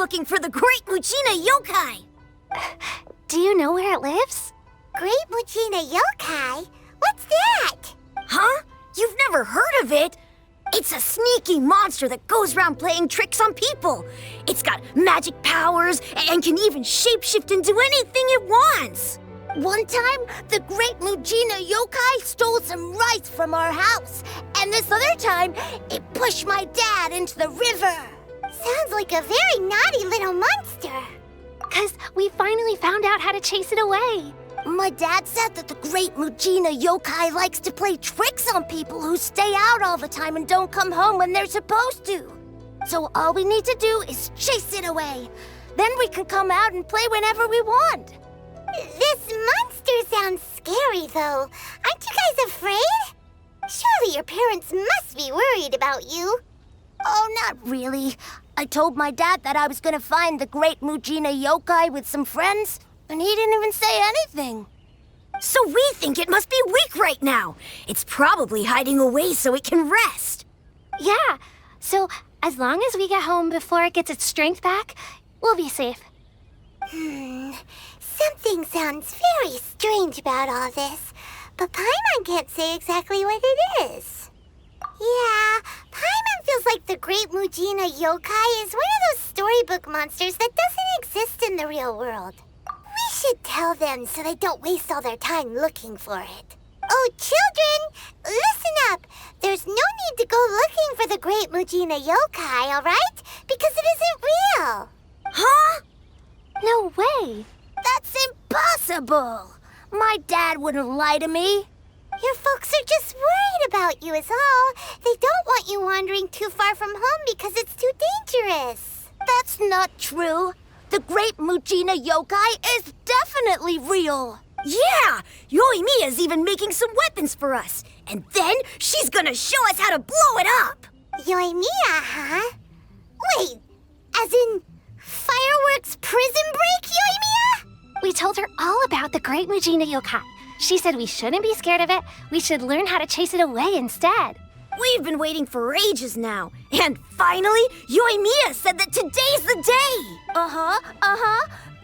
looking for the great Mujina Yokai. Do you know where it lives? Great Mujina Yokai? What's that? Huh? You've never heard of it? It's a sneaky monster that goes around playing tricks on people. It's got magic powers and can even shapeshift into anything it wants. One time, the great Mujina Yokai stole some rice from our house. And this other time, it pushed my dad into the river. Sounds like a very naughty little monster. 'Cause we finally found out how to chase it away. My dad said that the great Mujina Yokai likes to play tricks on people who stay out all the time and don't come home when they're supposed to. So all we need to do is chase it away. Then we can come out and play whenever we want. This monster sounds scary, though. Aren't you guys afraid? Surely your parents must be worried about you. Oh, not really. I told my dad that I was gonna find the great Mujina Yokai with some friends, and he didn't even say anything. So we think it must be weak right now. It's probably hiding away so it can rest. Yeah, so as long as we get home before it gets its strength back, we'll be safe. Something sounds very strange about all this, but Paimon can't say exactly what it is. Yeah, Paimon feels like the great Mujina Yokai is one of those storybook monsters that doesn't exist in the real world. We should tell them so they don't waste all their time looking for it. Oh, children, listen up. There's no need to go looking for the great Mujina Yokai, all right? Because it isn't real. Huh? No way. That's impossible. My dad wouldn't lie to me. Your folks are just worried about you is all. They don't want you wandering too far from home because it's too dangerous. That's not true. The great Mujina Yokai is definitely real. Yeah! Yoimiya's even making some weapons for us. And then she's gonna show us how to blow it up. Yoimiya, huh? Wait, as in fireworks prison break, Yoimiya? We told her all about the great Mujina Yokai. She said we shouldn't be scared of it. We should learn how to chase it away instead. We've been waiting for ages now. And finally, Yoimiya said that today's the day.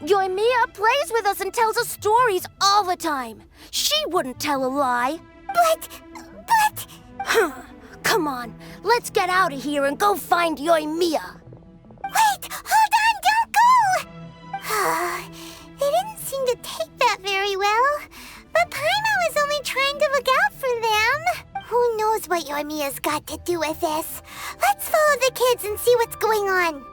Yoimiya plays with us and tells us stories all the time. She wouldn't tell a lie. But... Come on, let's get out of here and go find Yoimiya. Wait, hold on, don't go! They didn't seem to take that very well. But Paimon was only trying to look out for them. Who knows what Yoimiya's got to do with this? Let's follow the kids and see what's going on.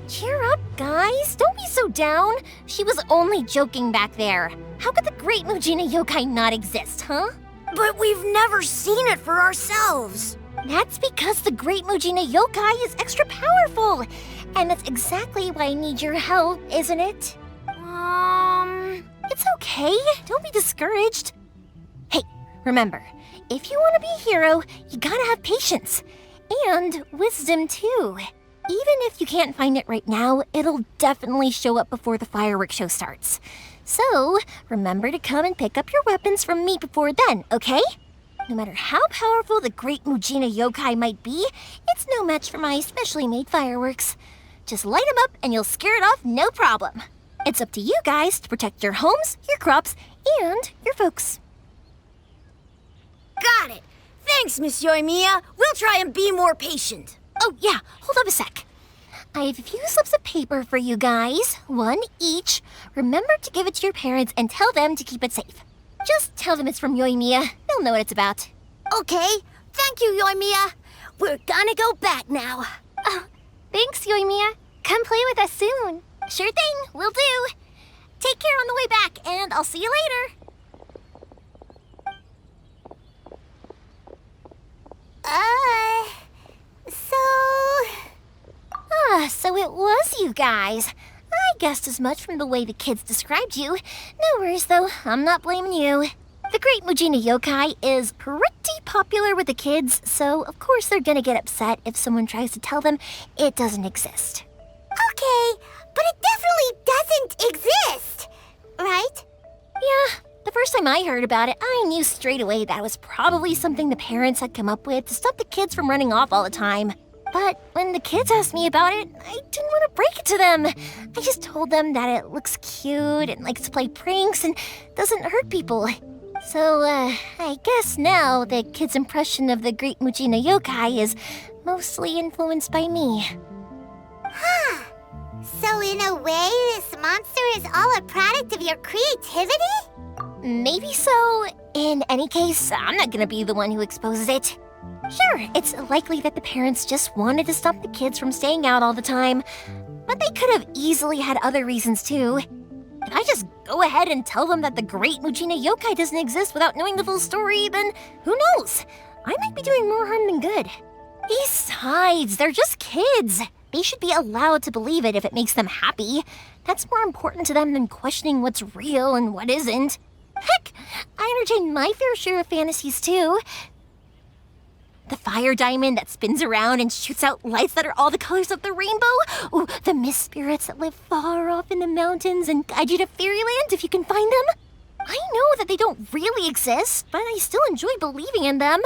Cheer up, guys. Don't be so down. She was only joking back there. How could the great Mujina Yokai not exist, huh? But we've never seen it for ourselves. That's because the great Mujina Yokai is extra powerful. And that's exactly why I need your help, isn't it? It's okay. Don't be discouraged. Hey, remember, if you want to be a hero, you gotta have patience. And wisdom, too. Even if you can't find it right now, it'll definitely show up before the fireworks show starts. So, remember to come and pick up your weapons from me before then, okay? No matter how powerful the great Mujina Yokai might be, it's no match for my specially made fireworks. Just light them up and you'll scare it off no problem. It's up to you guys to protect your homes, your crops, and your folks. Got it. Thanks, Miss Yoimiya. We'll try and be more patient. Oh, yeah, hold up a sec. I have a few slips of paper for you guys, one each. Remember to give it to your parents and tell them to keep it safe. Just tell them it's from Yoimiya. They'll know what it's about. Okay, thank you, Yoimiya. We're gonna go back now. Oh, thanks, Yoimiya. Come play with us soon. Sure thing, will do. Take care on the way back, and I'll see you later. So it was you guys. I guessed as much from the way the kids described you. No worries, though. I'm not blaming you. The Great Mujina Yokai is pretty popular with the kids, so of course they're gonna get upset if someone tries to tell them it doesn't exist. Okay, but it definitely doesn't exist, right? Yeah, the first time I heard about it, I knew straight away that was probably something the parents had come up with to stop the kids from running off all the time. But when the kids asked me about it, I didn't want to break it to them. I just told them that it looks cute and likes to play pranks and doesn't hurt people. So, I guess now the kids' impression of the Great Mujina Yokai is mostly influenced by me. Huh. So in a way, this monster is all a product of your creativity? Maybe so. In any case, I'm not gonna be the one who exposes it. Sure, it's likely that the parents just wanted to stop the kids from staying out all the time, but they could have easily had other reasons too. If I just go ahead and tell them that the Great Mujina Yokai doesn't exist without knowing the full story, then who knows? I might be doing more harm than good. Besides, they're just kids. They should be allowed to believe it if it makes them happy. That's more important to them than questioning what's real and what isn't. Heck, I entertain my fair share of fantasies too. The fire diamond that spins around and shoots out lights that are all the colors of the rainbow. Ooh, the mist spirits that live far off in the mountains and guide you to fairyland if you can find them. I know that they don't really exist, but I still enjoy believing in them.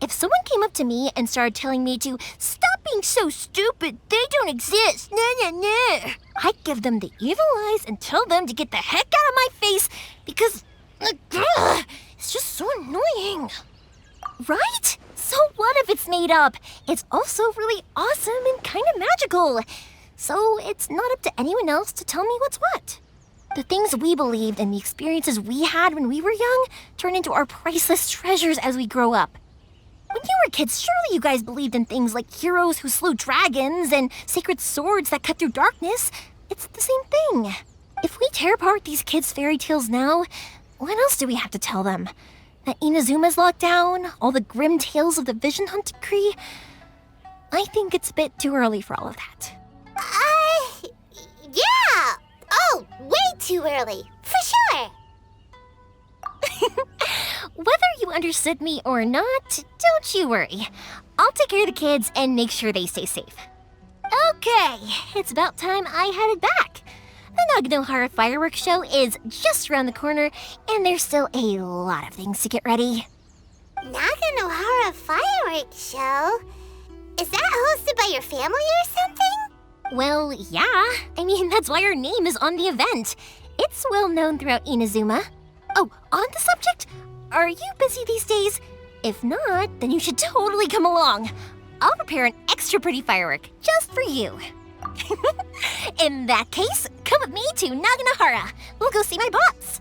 If someone came up to me and started telling me to stop being so stupid, they don't exist, I'd give them the evil eyes and tell them to get the heck out of my face because it's just so annoying. Right? So what if it's made up? It's also really awesome and kind of magical. So it's not up to anyone else to tell me what's what. The things we believed and the experiences we had when we were young turn into our priceless treasures as we grow up. When you were kids, surely you guys believed in things like heroes who slew dragons and sacred swords that cut through darkness. It's the same thing. If we tear apart these kids' fairy tales now, what else do we have to tell them? That Inazuma's locked down? All the grim tales of the Vision Hunt decree? I think it's a bit too early for all of that. Yeah! Oh, way too early, for sure! Whether you understood me or not, don't you worry. I'll take care of the kids and make sure they stay safe. Okay, it's about time I headed back. The Naganohara fireworks show is just around the corner, and there's still a lot of things to get ready. Naganohara fireworks show? Is that hosted by your family or something? Well, yeah. I mean, that's why our name is on the event. It's well known throughout Inazuma. Oh, on the subject, are you busy these days? If not, then you should totally come along. I'll prepare an extra pretty firework just for you. In that case, come with me to Naganohara. We'll go see my boss.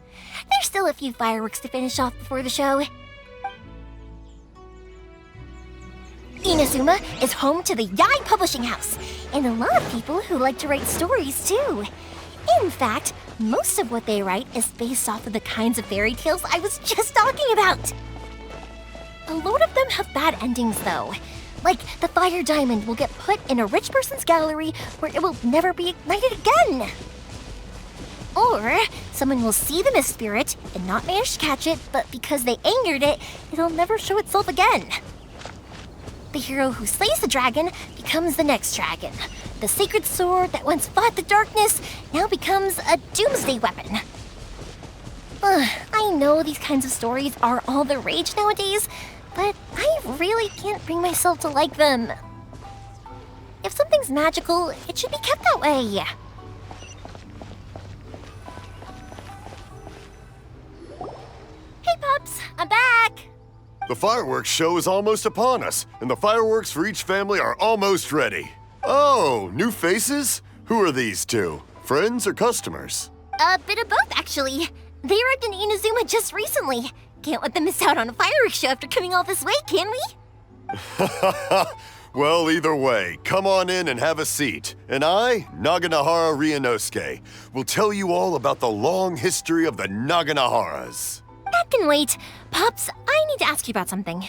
There's still a few fireworks to finish off before the show. Inazuma is home to the Youkai Publishing House, and a lot of people who like to write stories too. In fact, most of what they write is based off of the kinds of fairy tales I was just talking about. A lot of them have bad endings though. Like, the fire diamond will get put in a rich person's gallery where it will never be ignited again. Or, someone will see the mist spirit and not manage to catch it, but because they angered it, it'll never show itself again. The hero who slays the dragon becomes the next dragon. The sacred sword that once fought the darkness now becomes a doomsday weapon. I know these kinds of stories are all the rage nowadays, but I really can't bring myself to like them. If something's magical, it should be kept that way. Hey, Pups, I'm back. The fireworks show is almost upon us, and the fireworks for each family are almost ready. Oh, new faces? Who are these two? Friends or customers? A bit of both, actually. They arrived in Inazuma just recently. Can't let them miss out on a fireworks show after coming all this way, can we? Well, either way, come on in and have a seat. And I, Naganohara Ryunosuke, will tell you all about the long history of the Naganoharas. That can wait. Pops, I need to ask you about something.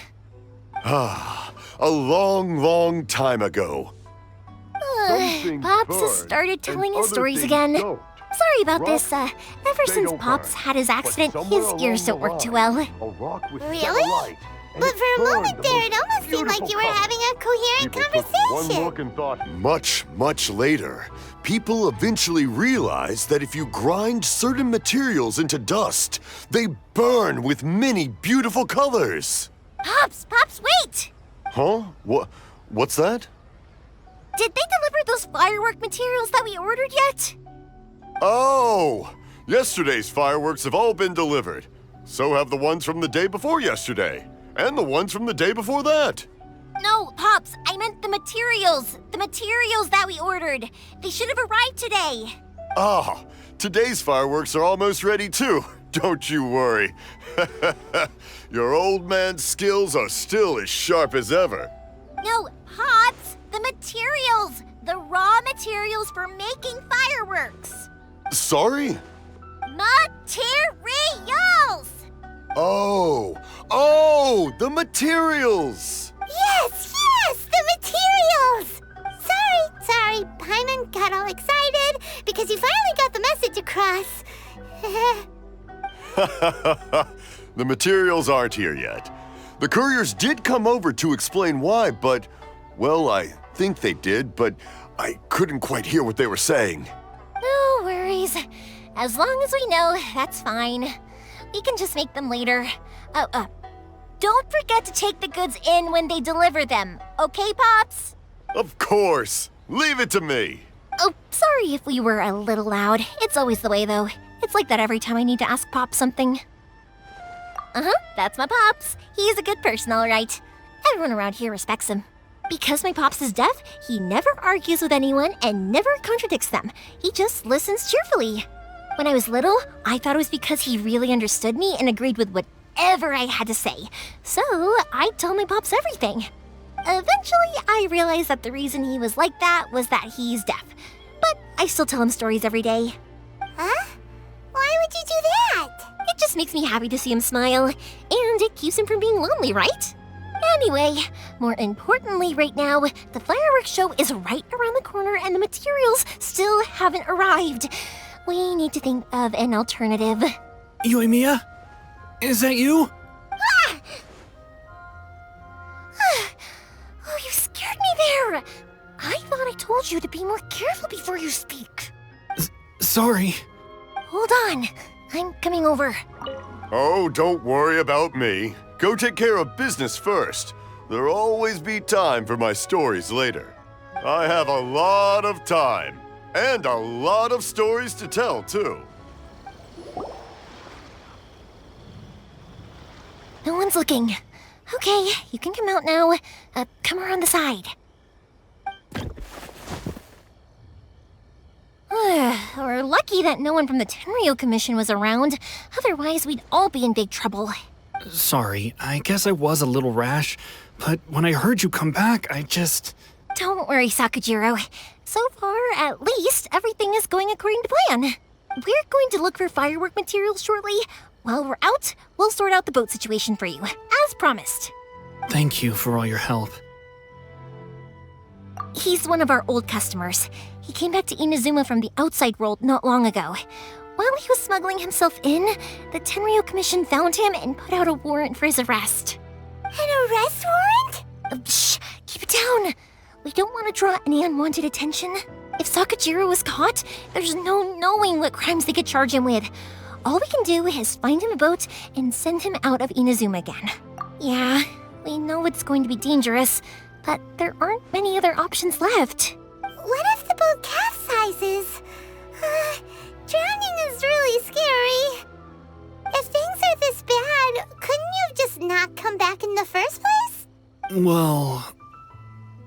A long, long time ago. things Pops has burn started and telling his other stories things again. don't. Sorry about Rocks, this. Ever they since don't Pops burn. had his But accident, somewhere his along ears the don't work too line, well. a rock was set Really? alight, and But it for a burned moment the there, most it almost seemed like beautiful you were color. having a coherent People took one conversation. look and thought. Much later, people eventually realized that if you grind certain materials into dust, they burn with many beautiful colors. Pops, wait! Huh? What's that? Did they deliver those firework materials that we ordered yet? Oh! Yesterday's fireworks have all been delivered. So have the ones from the day before yesterday. And the ones from the day before that. No, Pops, I meant the materials. The materials that we ordered. They should have arrived today. Ah, today's fireworks are almost ready too. Don't you worry. Your old man's skills are still as sharp as ever. No, Pops, the materials. The raw materials for making fireworks. Sorry? Materials! Oh, the materials! Yes, the materials! Sorry, Paimon got all excited because he finally got the message across. The materials aren't here yet. The couriers did come over to explain why, but, well, I think they did, but I couldn't quite hear what they were saying. No worries. As long as we know, that's fine. We can just make them later. Don't forget to take the goods in when they deliver them, okay, Pops? Of course! Leave it to me! Oh, sorry if we were a little loud. It's always the way, though. It's like that every time I need to ask Pop something. That's my Pops. He's a good person, all right. Everyone around here respects him. Because my Pops is deaf, he never argues with anyone and never contradicts them. He just listens cheerfully. When I was little, I thought it was because he really understood me and agreed with whatever I had to say. So I told my Pops everything. Eventually, I realized that the reason he was like that was that he's deaf. But I still tell him stories every day. Huh? Why would you do that? It just makes me happy to see him smile, and it keeps him from being lonely, right? Anyway, more importantly right now, the fireworks show is right around the corner and the materials still haven't arrived. We need to think of an alternative. Yoimiya? Is that you? Oh, you scared me there! I thought I told you to be more careful before you speak. Sorry. Hold on, I'm coming over. Oh, don't worry about me. Go take care of business first. There'll always be time for my stories later. I have a lot of time, and a lot of stories to tell, too. No one's looking. Okay, you can come out now. Come around the side. We're lucky that no one from the Tenryou Commission was around. Otherwise, we'd all be in big trouble. Sorry, I guess I was a little rash, but when I heard you come back, I just... Don't worry, Sakujiro. So far, at least, everything is going according to plan. We're going to look for firework materials shortly. While we're out, we'll sort out the boat situation for you, as promised. Thank you for all your help. He's one of our old customers. He came back to Inazuma from the outside world not long ago. While he was smuggling himself in, the Tenryou Commission found him and put out a warrant for his arrest. An arrest warrant? Shh! Keep it down! We don't want to draw any unwanted attention. If Sakujirou was caught, there's no knowing what crimes they could charge him with. All we can do is find him a boat and send him out of Inazuma again. Yeah, we know it's going to be dangerous, but there aren't many other options left. What if the boat capsizes? Drowning is really scary. If things are this bad, couldn't you have just not come back in the first place? Well,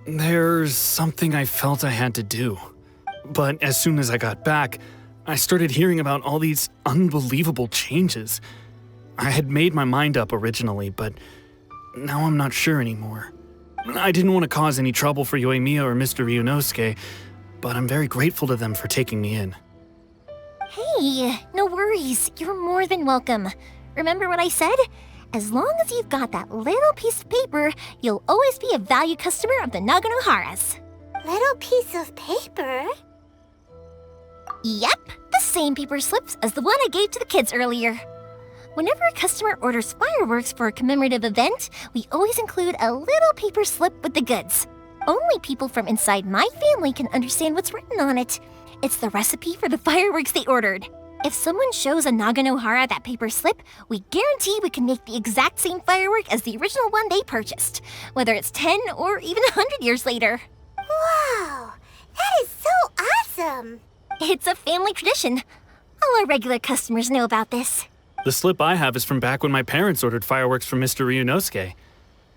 there's something I felt I had to do. But as soon as I got back, I started hearing about all these unbelievable changes. I had made my mind up originally, but now I'm not sure anymore. I didn't want to cause any trouble for Yoimiya or Mr. Ryunosuke, but I'm very grateful to them for taking me in. Hey, no worries. You're more than welcome. Remember what I said? As long as you've got that little piece of paper, you'll always be a valued customer of the Naganoharas. Little piece of paper? Yep, the same paper slips as the one I gave to the kids earlier. Whenever a customer orders fireworks for a commemorative event, we always include a little paper slip with the goods. Only people from inside my family can understand what's written on it. It's the recipe for the fireworks they ordered. If someone shows a Naganohara that paper slip, we guarantee we can make the exact same firework as the original one they purchased, whether it's 10 or even 100 years later. Wow, that is so awesome! It's a family tradition. All our regular customers know about this. The slip I have is from back when my parents ordered fireworks from Mr. Ryunosuke.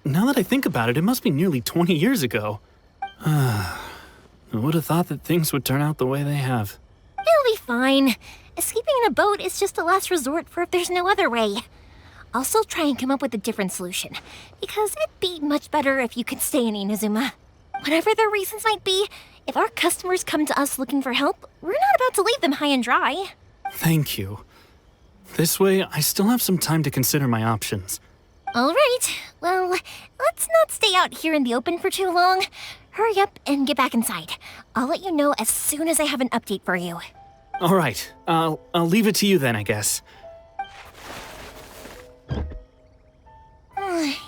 Now that I think about it, it must be nearly 20 years ago. I would have thought that things would turn out the way they have. It'll be fine. Escaping in a boat is just a last resort for if there's no other way. I'll still try and come up with a different solution, because it'd be much better if you could stay in Inazuma. Whatever their reasons might be, if our customers come to us looking for help, we're not about to leave them high and dry. Thank you. This way, I still have some time to consider my options. All right, well, let's not stay out here in the open for too long. Hurry up and get back inside. I'll let you know as soon as I have an update for you. All right, I'll leave it to you then, I guess.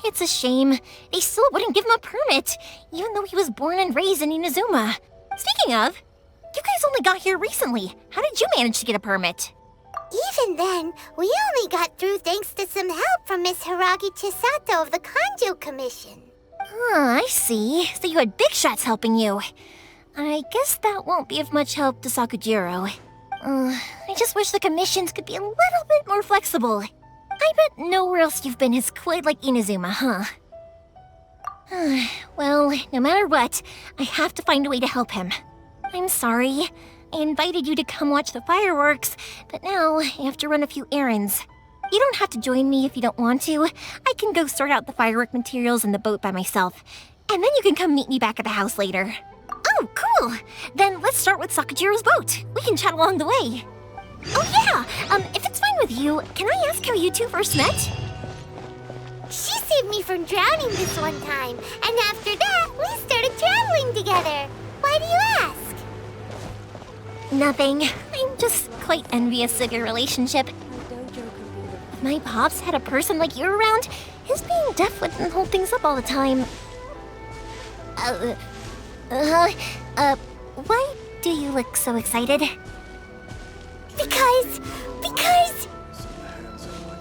It's a shame. They still wouldn't give him a permit, even though he was born and raised in Inazuma. Speaking of, you guys only got here recently. How did you manage to get a permit? Even then, we only got through thanks to some help from Miss Hiragi Chisato of the Kanjo Commission. I see. So you had big shots helping you. I guess that won't be of much help to Sakujiro. I just wish the commissions could be a little bit more flexible. I bet nowhere else you've been has quite like Inazuma, huh? Well, no matter what, I have to find a way to help him. I'm sorry. I invited you to come watch the fireworks, but now I have to run a few errands. You don't have to join me if you don't want to. I can go sort out the firework materials in the boat by myself, and then you can come meet me back at the house later. Oh, cool! Then let's start with Sakujiro's boat. We can chat along the way. Oh yeah! If it's fine with you, can I ask how you two first met? She saved me from drowning this one time, and after that, we started traveling together. Why do you ask? Nothing. I'm just quite envious of your relationship. If my pops had a person like you around, his being deaf wouldn't hold things up all the time. Why do you look so excited? Because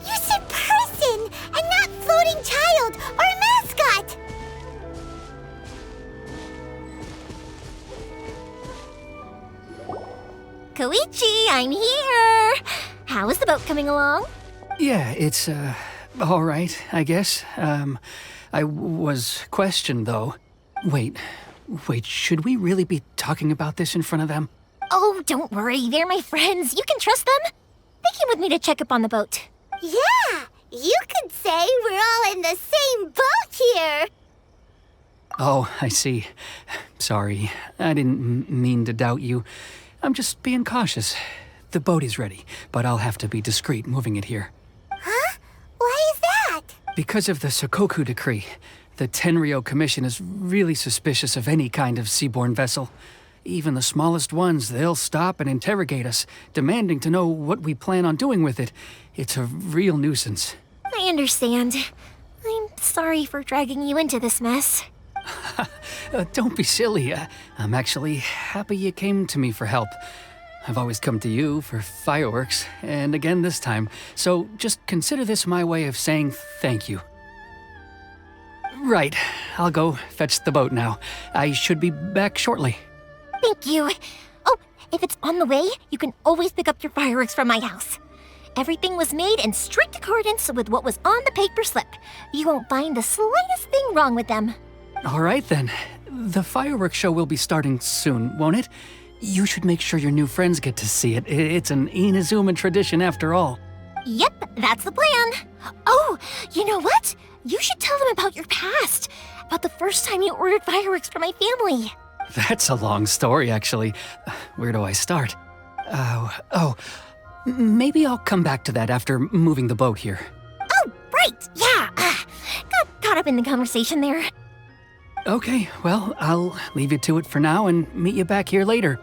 you said person and not floating child or mascot. Kouichi, I'm here! How is the boat coming along? Yeah, it's, all right, I guess. I was questioned, though. Wait, should we really be talking about this in front of them? Oh, don't worry, they're my friends. You can trust them. They came with me to check up on the boat. Yeah, you could say we're all in the same boat here. Oh, I see. Sorry, I didn't mean to doubt you. I'm just being cautious. The boat is ready, but I'll have to be discreet moving it here. Huh? Why is that? Because of the Sokoku decree, the Tenryou Commission is really suspicious of any kind of seaborne vessel. Even the smallest ones, they'll stop and interrogate us, demanding to know what we plan on doing with it. It's a real nuisance. I understand. I'm sorry for dragging you into this mess. Don't be silly. I'm actually happy you came to me for help. I've always come to you for fireworks, and again this time, so just consider this my way of saying thank you. Right, I'll go fetch the boat now. I should be back shortly. Thank you. Oh, if it's on the way, you can always pick up your fireworks from my house. Everything was made in strict accordance with what was on the paper slip. You won't find the slightest thing wrong with them. All right then. The fireworks show will be starting soon, won't it? You should make sure your new friends get to see it. It's an Inazuma tradition after all. Yep, that's the plan. Oh, you know what? You should tell them about your past. About the first time you ordered fireworks for my family. That's a long story, actually. Where do I start? Maybe I'll come back to that after moving the boat here. Oh, right, yeah. Got caught up in the conversation there. Okay, well, I'll leave you to it for now and meet you back here later.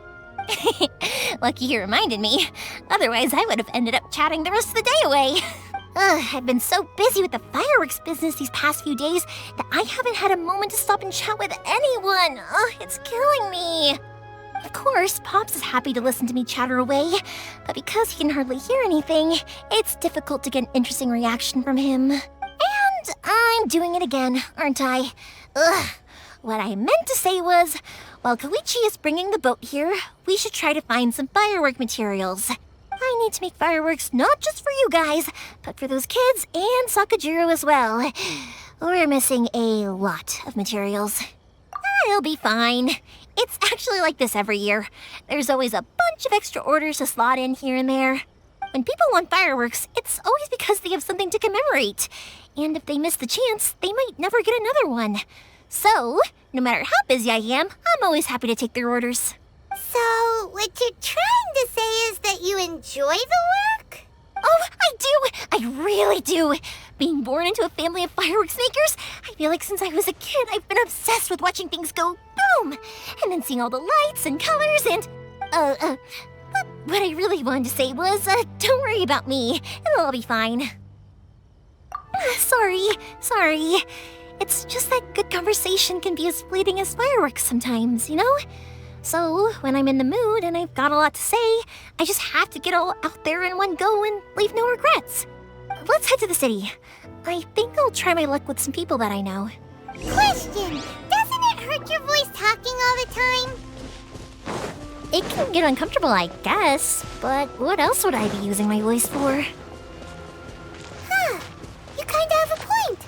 Lucky you reminded me. Otherwise, I would have ended up chatting the rest of the day away. I've been so busy with the fireworks business these past few days that I haven't had a moment to stop and chat with anyone. It's killing me. Of course, Pops is happy to listen to me chatter away, but because he can hardly hear anything, it's difficult to get an interesting reaction from him. And I'm doing it again, aren't I? What I meant to say was, while Kouichi is bringing the boat here, we should try to find some firework materials. I need to make fireworks not just for you guys, but for those kids and Sakujiro as well. We're missing a lot of materials. It'll be fine. It's actually like this every year. There's always a bunch of extra orders to slot in here and there. When people want fireworks, it's always because they have something to commemorate. And if they miss the chance, they might never get another one. So, no matter how busy I am, I'm always happy to take their orders. So, what you're trying to say is that you enjoy the work? Oh, I do! I really do! Being born into a family of fireworks makers, I feel like since I was a kid, I've been obsessed with watching things go boom! And then seeing all the lights and colors and... What I really wanted to say was, don't worry about me. It'll all be fine. Sorry. It's just that good conversation can be as fleeting as fireworks sometimes, you know? So, when I'm in the mood and I've got a lot to say, I just have to get all out there in one go and leave no regrets. Let's head to the city. I think I'll try my luck with some people that I know. Question! Doesn't it hurt your voice talking all the time? It can get uncomfortable, I guess, but what else would I be using my voice for? Huh. You kinda have a point.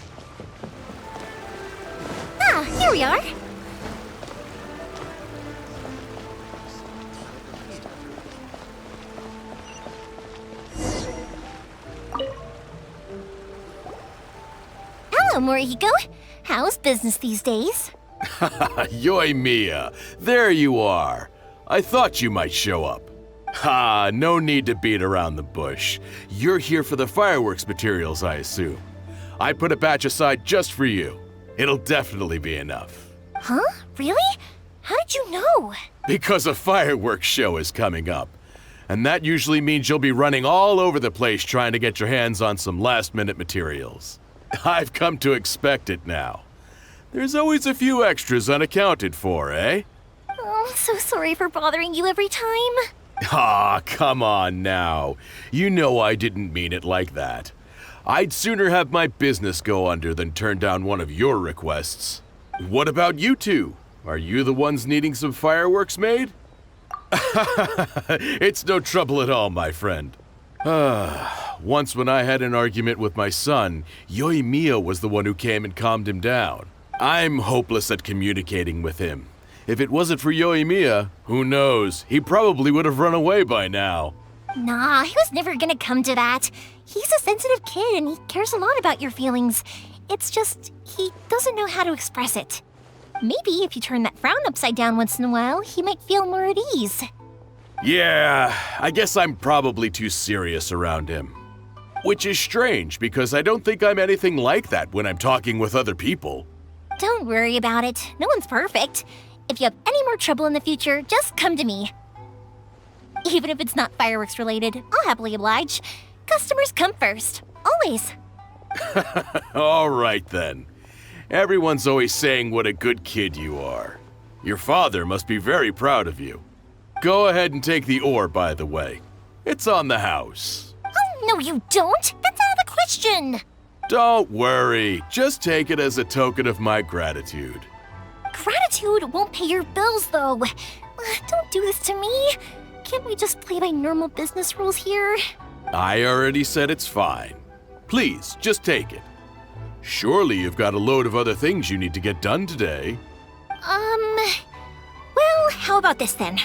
Ah, here we are. Hello, Morihiko. How's business these days? Yoimiya, there you are. I thought you might show up. Ha, no need to beat around the bush. You're here for the fireworks materials, I assume. I put a batch aside just for you. It'll definitely be enough. Huh? Really? How did you know? Because a fireworks show is coming up. And that usually means you'll be running all over the place trying to get your hands on some last-minute materials. I've come to expect it now. There's always a few extras unaccounted for, eh? Oh, I'm so sorry for bothering you every time. Ah, come on now. You know I didn't mean it like that. I'd sooner have my business go under than turn down one of your requests. What about you two? Are you the ones needing some fireworks made? It's no trouble at all, my friend. Once when I had an argument with my son, Yoimiya was the one who came and calmed him down. I'm hopeless at communicating with him. If it wasn't for Yoimiya, who knows, he probably would have run away by now. Nah, he was never gonna come to that. He's a sensitive kid and he cares a lot about your feelings. It's just, he doesn't know how to express it. Maybe if you turn that frown upside down once in a while, he might feel more at ease. Yeah, I guess I'm probably too serious around him. Which is strange, because I don't think I'm anything like that when I'm talking with other people. Don't worry about it. No one's perfect. If you have any more trouble in the future, just come to me. Even if it's not fireworks related, I'll happily oblige. Customers come first. Always. All right then. Everyone's always saying what a good kid you are. Your father must be very proud of you. Go ahead and take the ore, by the way. It's on the house. Oh, no you don't. That's out of the question. Don't worry. Just take it as a token of my gratitude. Gratitude won't pay your bills, though. Don't do this to me. Can't we just play by normal business rules here? I already said it's fine. Please, just take it. Surely you've got a load of other things you need to get done today. Well, how about this then?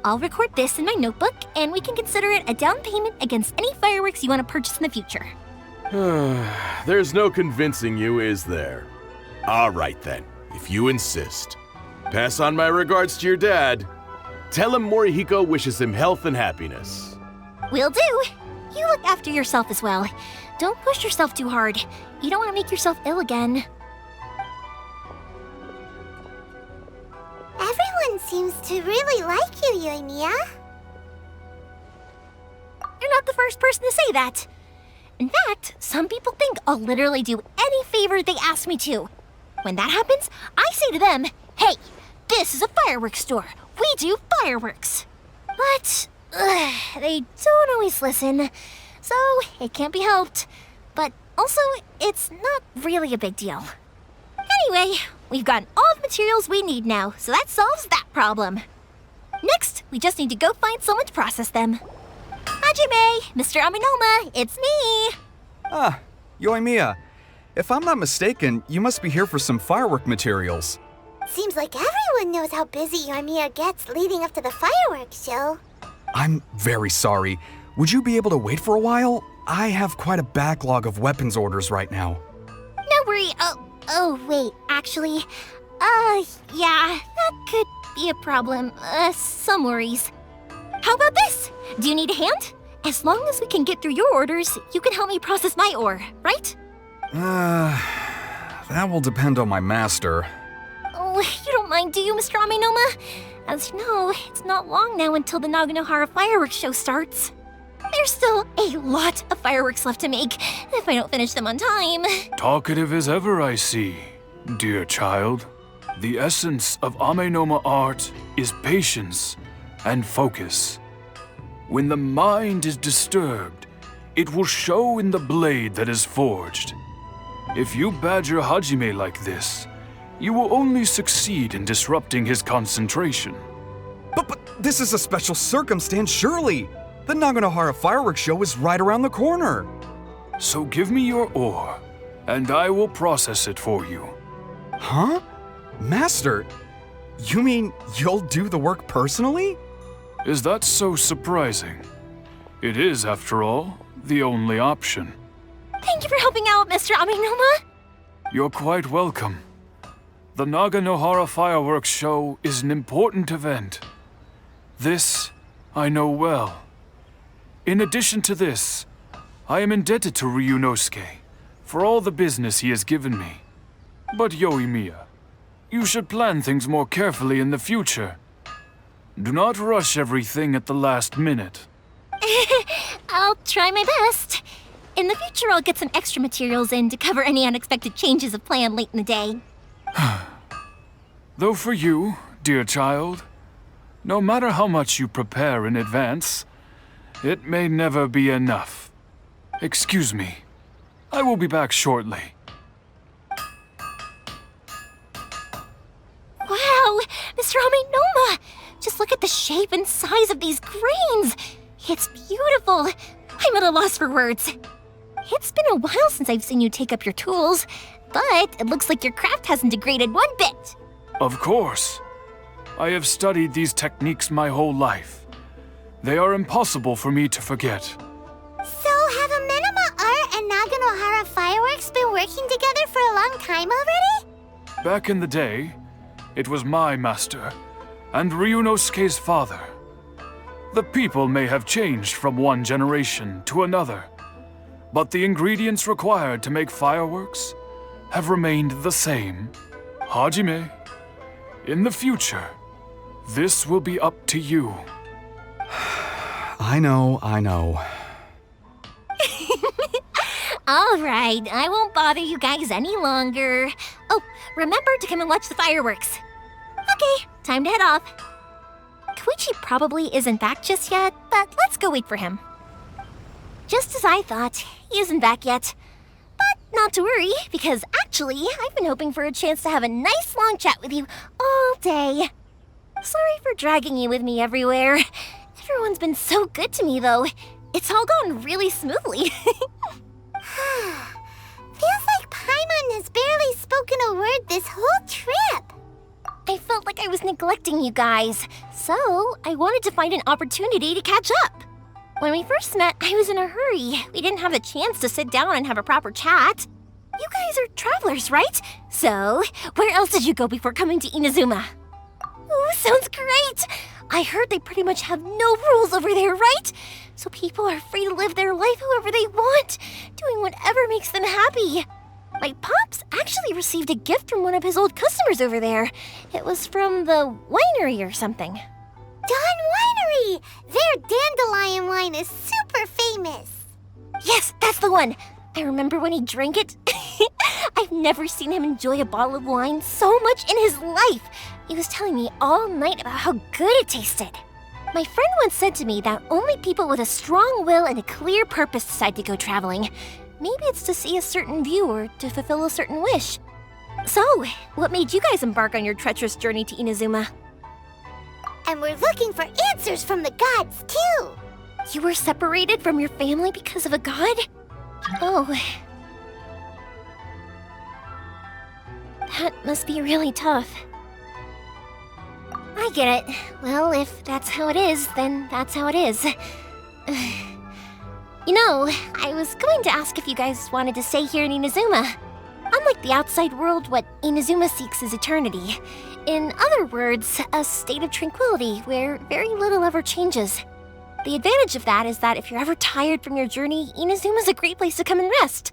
I'll record this in my notebook, and we can consider it a down payment against any fireworks you want to purchase in the future. There's no convincing you, is there? All right then, if you insist. Pass on my regards to your dad. Tell him Morihiko wishes him health and happiness. Will do. You look after yourself as well. Don't push yourself too hard. You don't want to make yourself ill again. Everyone seems to really like you, Yoimiya. You're not the first person to say that. In fact, some people think I'll literally do any favor they ask me to. When that happens, I say to them, hey, this is a fireworks store. We do fireworks. But they don't always listen, so it can't be helped. But also, it's not really a big deal. Anyway, we've gotten all the materials we need now, so that solves that problem. Next, we just need to go find someone to process them. Hajime, Mr. Aminoma, it's me! Ah, Yoimiya. If I'm not mistaken, you must be here for some firework materials. Seems like everyone knows how busy Yoimiya gets leading up to the fireworks show. I'm very sorry. Would you be able to wait for a while? I have quite a backlog of weapons orders right now. No worry, wait, actually, yeah, that could be a problem. Some worries. How about this? Do you need a hand? As long as we can get through your orders, you can help me process my ore, right? That will depend on my master. Oh, you don't mind, do you, Mr. Aminoma? As you know, it's not long now until the Naganohara fireworks show starts. There's still a lot of fireworks left to make, if I don't finish them on time. Talkative as ever, I see, dear child. The essence of Amenoma art is patience and focus. When the mind is disturbed, it will show in the blade that is forged. If you badger Hajime like this, you will only succeed in disrupting his concentration. But this is a special circumstance, surely. The Naganohara fireworks show is right around the corner. So give me your ore, and I will process it for you. Huh? Master, you mean you'll do the work personally? Is that so surprising? It is, after all, the only option. Thank you for helping out, Mr. Aminoma. You're quite welcome. The Naganohara fireworks show is an important event. This I know well. In addition to this, I am indebted to Ryunosuke for all the business he has given me. But Yoimiya, you should plan things more carefully in the future. Do not rush everything at the last minute. I'll try my best. In the future, I'll get some extra materials in to cover any unexpected changes of plan late in the day. Though for you, dear child, no matter how much you prepare in advance, it may never be enough. Excuse me. I will be back shortly. Wow, Mr. Aminoma! Just look at the shape and size of these grains! It's beautiful! I'm at a loss for words. It's been a while since I've seen you take up your tools, but it looks like your craft hasn't degraded one bit. Of course. I have studied these techniques my whole life. They are impossible for me to forget. So have Amenoma Art and Naganohara Fireworks been working together for a long time already? Back in the day, it was my master and Ryunosuke's father. The people may have changed from one generation to another, but the ingredients required to make fireworks have remained the same. Hajime, in the future, this will be up to you. I know. All right, I won't bother you guys any longer. Oh, remember to come and watch the fireworks. Okay, time to head off. Kouichi probably isn't back just yet, but let's go wait for him. Just as I thought, he isn't back yet. But not to worry, because actually, I've been hoping for a chance to have a nice long chat with you all day. Sorry for dragging you with me everywhere. Everyone's been so good to me, though. It's all gone really smoothly. Feels like Paimon has barely spoken a word this whole trip. I felt like I was neglecting you guys, so I wanted to find an opportunity to catch up. When we first met, I was in a hurry. We didn't have a chance to sit down and have a proper chat. You guys are travelers, right? So, where else did you go before coming to Inazuma? Ooh, sounds great! I heard they pretty much have no rules over there, right? So people are free to live their life however they want, doing whatever makes them happy. My pops actually received a gift from one of his old customers over there. It was from the winery or something. Dawn Winery! Their dandelion wine is super famous. Yes, that's the one. I remember when he drank it. I've never seen him enjoy a bottle of wine so much in his life. He was telling me all night about how good it tasted. My friend once said to me that only people with a strong will and a clear purpose decide to go traveling. Maybe it's to see a certain view or to fulfill a certain wish. So, what made you guys embark on your treacherous journey to Inazuma? And we're looking for answers from the gods, too. You were separated from your family because of a god? Oh. That must be really tough. I get it. Well, if that's how it is, then that's how it is. You know, I was going to ask if you guys wanted to stay here in Inazuma. Unlike the outside world, what Inazuma seeks is eternity. In other words, a state of tranquility where very little ever changes. The advantage of that is that if you're ever tired from your journey, Inazuma's a great place to come and rest.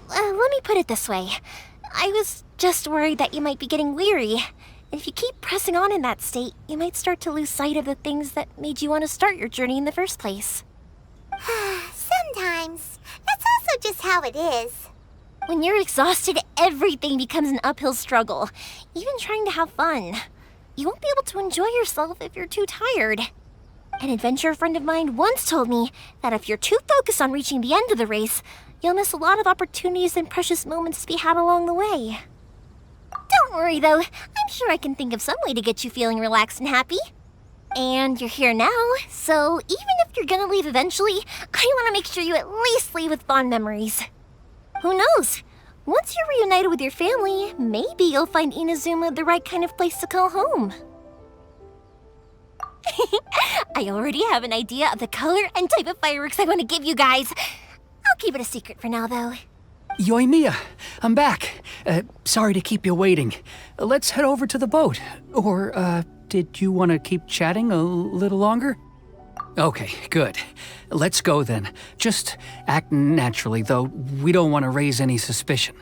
Let me put it this way. I was just worried that you might be getting weary. If you keep pressing on in that state, you might start to lose sight of the things that made you want to start your journey in the first place. Sometimes. That's also just how it is. When you're exhausted, everything becomes an uphill struggle, even trying to have fun. You won't be able to enjoy yourself if you're too tired. An adventurer friend of mine once told me that if you're too focused on reaching the end of the race, you'll miss a lot of opportunities and precious moments to be had along the way. Don't worry though, I'm sure I can think of some way to get you feeling relaxed and happy. And you're here now, so even if you're gonna leave eventually, I want to make sure you at least leave with fond memories. Who knows? Once you're reunited with your family, maybe you'll find Inazuma the right kind of place to call home. I already have an idea of the color and type of fireworks I want to give you guys. I'll keep it a secret for now, though. Yoimiya, I'm back. Sorry to keep you waiting. Let's head over to the boat. Or, did you want to keep chatting a little longer? Okay, good. Let's go then. Just act naturally, though we don't want to raise any suspicion.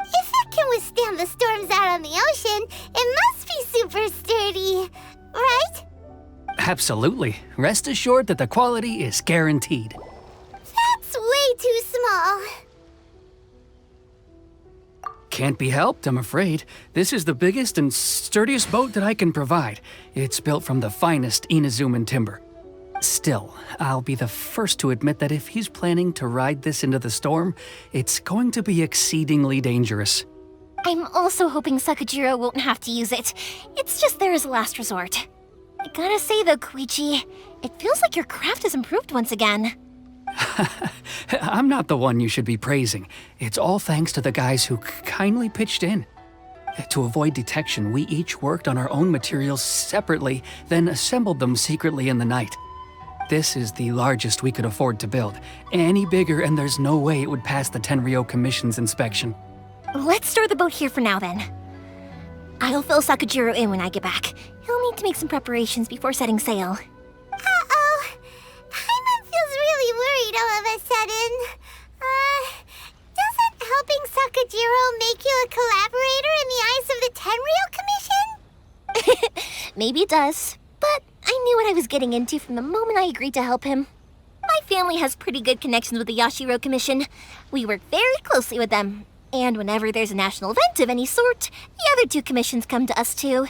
If it can withstand the storms out on the ocean, it must be super sturdy, right? Absolutely. Rest assured that the quality is guaranteed. That's way too small. Can't be helped, I'm afraid. This is the biggest and sturdiest boat that I can provide. It's built from the finest Inazuman timber. Still, I'll be the first to admit that if he's planning to ride this into the storm, it's going to be exceedingly dangerous. I'm also hoping Sakujiro won't have to use it. It's just there as a last resort. I gotta say though, Kouichi, it feels like your craft has improved once again. I'm not the one you should be praising. It's all thanks to the guys who kindly pitched in. To avoid detection, we each worked on our own materials separately, then assembled them secretly in the night. This is the largest we could afford to build. Any bigger and there's no way it would pass the Tenryou Commission's inspection. Let's store the boat here for now then. I'll fill Sakujiro in when I get back. He'll need to make some preparations before setting sail. Uh-oh. Paimon feels really worried all of a sudden. Doesn't helping Sakujiro make you a collaborator in the eyes of the Tenryou Commission? Maybe it does, but I knew what I was getting into from the moment I agreed to help him. My family has pretty good connections with the Yashiro Commission. We work very closely with them. And whenever there's a national event of any sort, the other two commissions come to us too.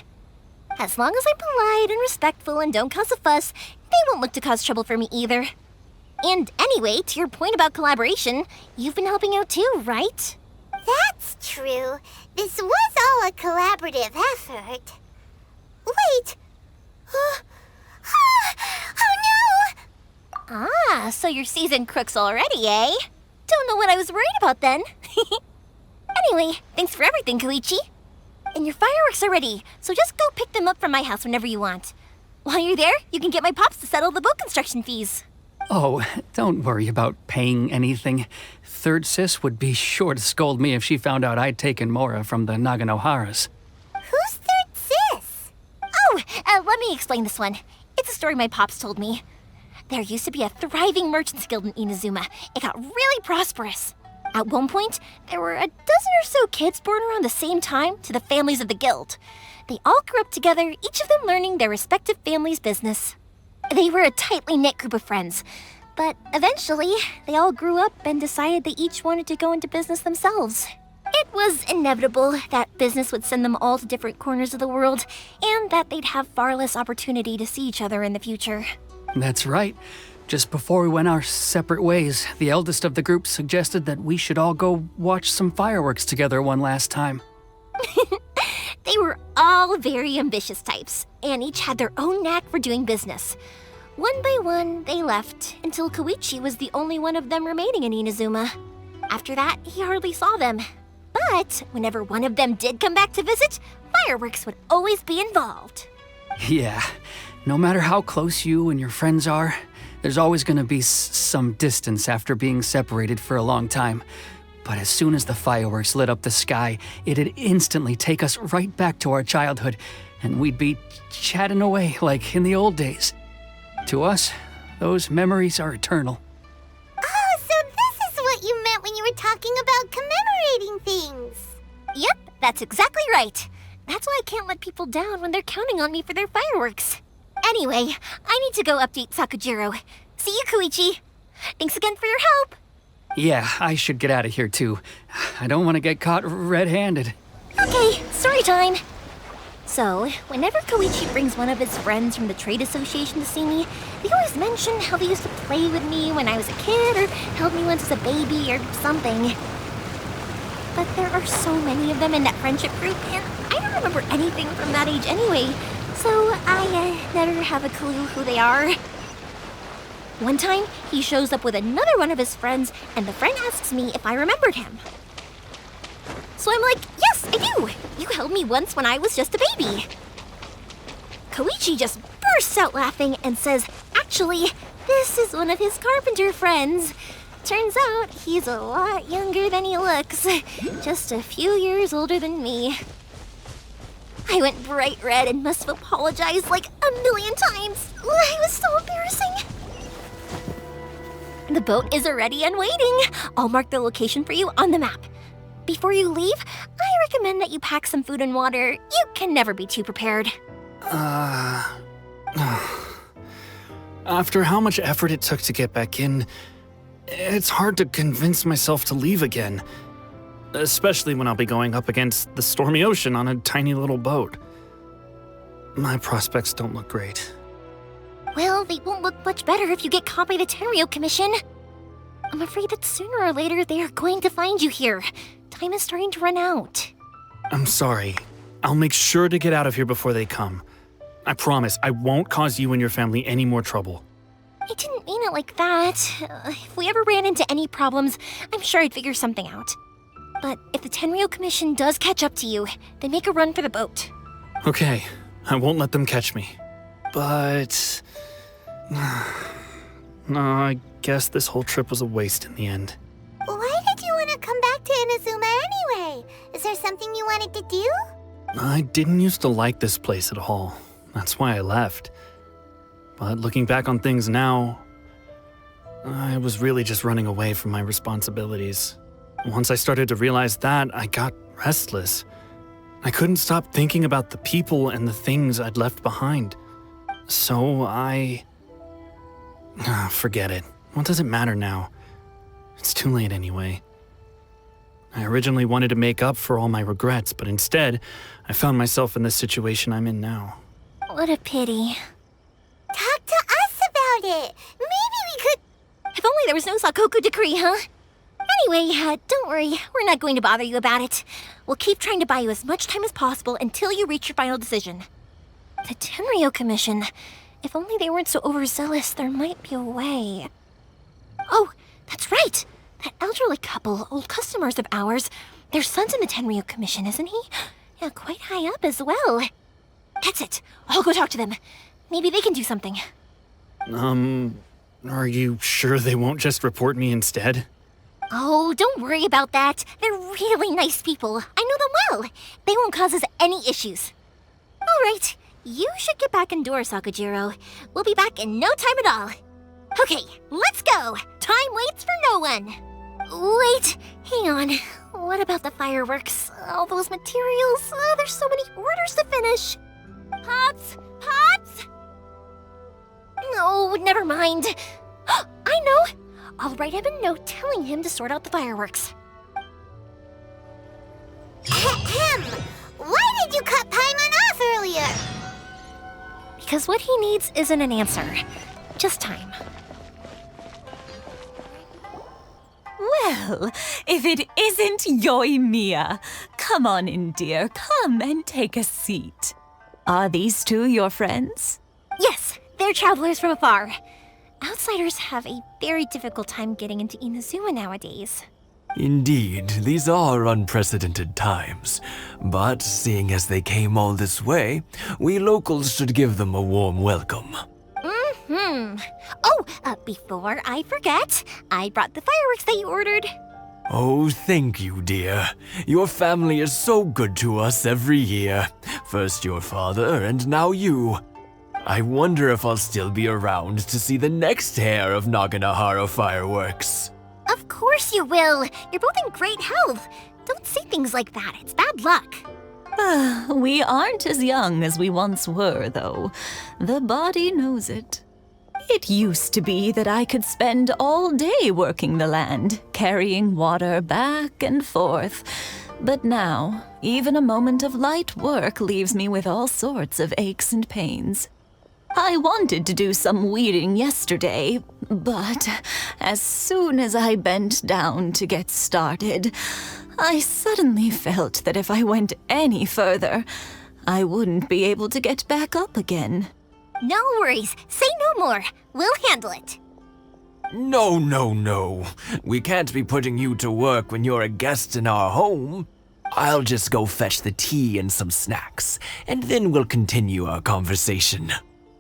As long as I'm polite and respectful and don't cause a fuss, they won't look to cause trouble for me either. And anyway, to your point about collaboration, you've been helping out too, right? That's true. This was all a collaborative effort. Wait! Oh no! Ah, so you're seasoned crooks already, eh? Don't know what I was worried about then. Anyway, thanks for everything, Kouichi. And your fireworks are ready, so just go pick them up from my house whenever you want. While you're there, you can get my pops to settle the boat construction fees. Oh, don't worry about paying anything. Third Sis would be sure to scold me if she found out I'd taken Mora from the Naganoharas. Who's Third Sis? Oh, let me explain this one. It's a story my pops told me. There used to be a thriving merchants guild in Inazuma. It got really prosperous. At one point, there were a dozen or so kids born around the same time to the families of the guild. They all grew up together, each of them learning their respective family's business. They were a tightly knit group of friends, but eventually, they all grew up and decided they each wanted to go into business themselves. It was inevitable that business would send them all to different corners of the world, and that they'd have far less opportunity to see each other in the future. That's right. Just before we went our separate ways, the eldest of the group suggested that we should all go watch some fireworks together one last time. They were all very ambitious types, and each had their own knack for doing business. One by one, they left, until Kouichi was the only one of them remaining in Inazuma. After that, he hardly saw them. But whenever one of them did come back to visit, fireworks would always be involved. Yeah, no matter how close you and your friends are, there's always going to be some distance after being separated for a long time. But as soon as the fireworks lit up the sky, it'd instantly take us right back to our childhood, and we'd be chatting away like in the old days. To us, those memories are eternal. Oh, so this is what you meant when you were talking about commemorating things. Yep, that's exactly right. That's why I can't let people down when they're counting on me for their fireworks. Anyway, I need to go update Sakujiro. See you, Kouichi. Thanks again for your help. Yeah, I should get out of here too. I don't want to get caught red-handed. Okay, story time. So, whenever Kouichi brings one of his friends from the trade association to see me, they always mention how they used to play with me when I was a kid or held me once as a baby or something. But there are so many of them in that friendship group, and I don't remember anything from that age anyway, so I never have a clue who they are. One time, he shows up with another one of his friends, and the friend asks me if I remembered him. So I'm like, yes, I do! You held me once when I was just a baby. Kouichi just bursts out laughing and says, actually, this is one of his carpenter friends. Turns out he's a lot younger than he looks, just a few years older than me. I went bright red and must have apologized like a million times. It was so embarrassing. The boat is ready and waiting. I'll mark the location for you on the map. Before you leave, I recommend that you pack some food and water. You can never be too prepared. After how much effort it took to get back in, it's hard to convince myself to leave again. Especially when I'll be going up against the stormy ocean on a tiny little boat. My prospects don't look great. Well, they won't look much better if you get caught by the Tenryou Commission. I'm afraid that sooner or later they are going to find you here. Time is starting to run out. I'm sorry. I'll make sure to get out of here before they come. I promise I won't cause you and your family any more trouble. I didn't mean it like that. If we ever ran into any problems, I'm sure I'd figure something out. But if the Tenryou Commission does catch up to you, then make a run for the boat. Okay, I won't let them catch me. But... no, I guess this whole trip was a waste in the end. Why did you want to come back to Inazuma anyway? Is there something you wanted to do? I didn't used to like this place at all. That's why I left. But looking back on things now, I was really just running away from my responsibilities. Once I started to realize that, I got restless. I couldn't stop thinking about the people and the things I'd left behind. So forget it. What does it matter now? It's too late anyway. I originally wanted to make up for all my regrets, but instead, I found myself in the situation I'm in now. What a pity. Talk to us about it. Maybe we could... If only there was no Sakoku decree, huh? Anyway, don't worry. We're not going to bother you about it. We'll keep trying to buy you as much time as possible until you reach your final decision. The Tenryou Commission. If only they weren't so overzealous, there might be a way. Oh, that's right! That elderly couple, old customers of ours, their son's in the Tenryou Commission, isn't he? Yeah, quite high up as well. That's it. I'll go talk to them. Maybe they can do something. Are you sure they won't just report me instead? Oh, don't worry about that. They're really nice people. I know them well. They won't cause us any issues. All right. You should get back indoors, Sakujiro. We'll be back in no time at all. Okay, let's go. Time waits for no one. Wait, hang on. What about the fireworks? All those materials? There's so many orders to finish. Pops! Pops! No, never mind. I know! I'll write him a note telling him to sort out the fireworks. Ahem! Why did you cut Paimon off earlier? Because what he needs isn't an answer, just time. Well, if it isn't Yoimiya, come on in, dear. Come and take a seat. Are these two your friends? Yes, they're travelers from afar. Outsiders have a very difficult time getting into Inazuma nowadays. Indeed, these are unprecedented times. But seeing as they came all this way, we locals should give them a warm welcome. Oh, before I forget, I brought the fireworks that you ordered. Oh, thank you, dear. Your family is so good to us every year. First your father, and now you. I wonder if I'll still be around to see the next hair of Naganohara fireworks. Of course you will. You're both in great health. Don't say things like that. It's bad luck. We aren't as young as we once were, though. The body knows it. It used to be that I could spend all day working the land, carrying water back and forth. But now, even a moment of light work leaves me with all sorts of aches and pains. I wanted to do some weeding yesterday, but as soon as I bent down to get started, I suddenly felt that if I went any further, I wouldn't be able to get back up again. No worries. Say no more. We'll handle it. No, no, no. We can't be putting you to work when you're a guest in our home. I'll just go fetch the tea and some snacks, and then we'll continue our conversation.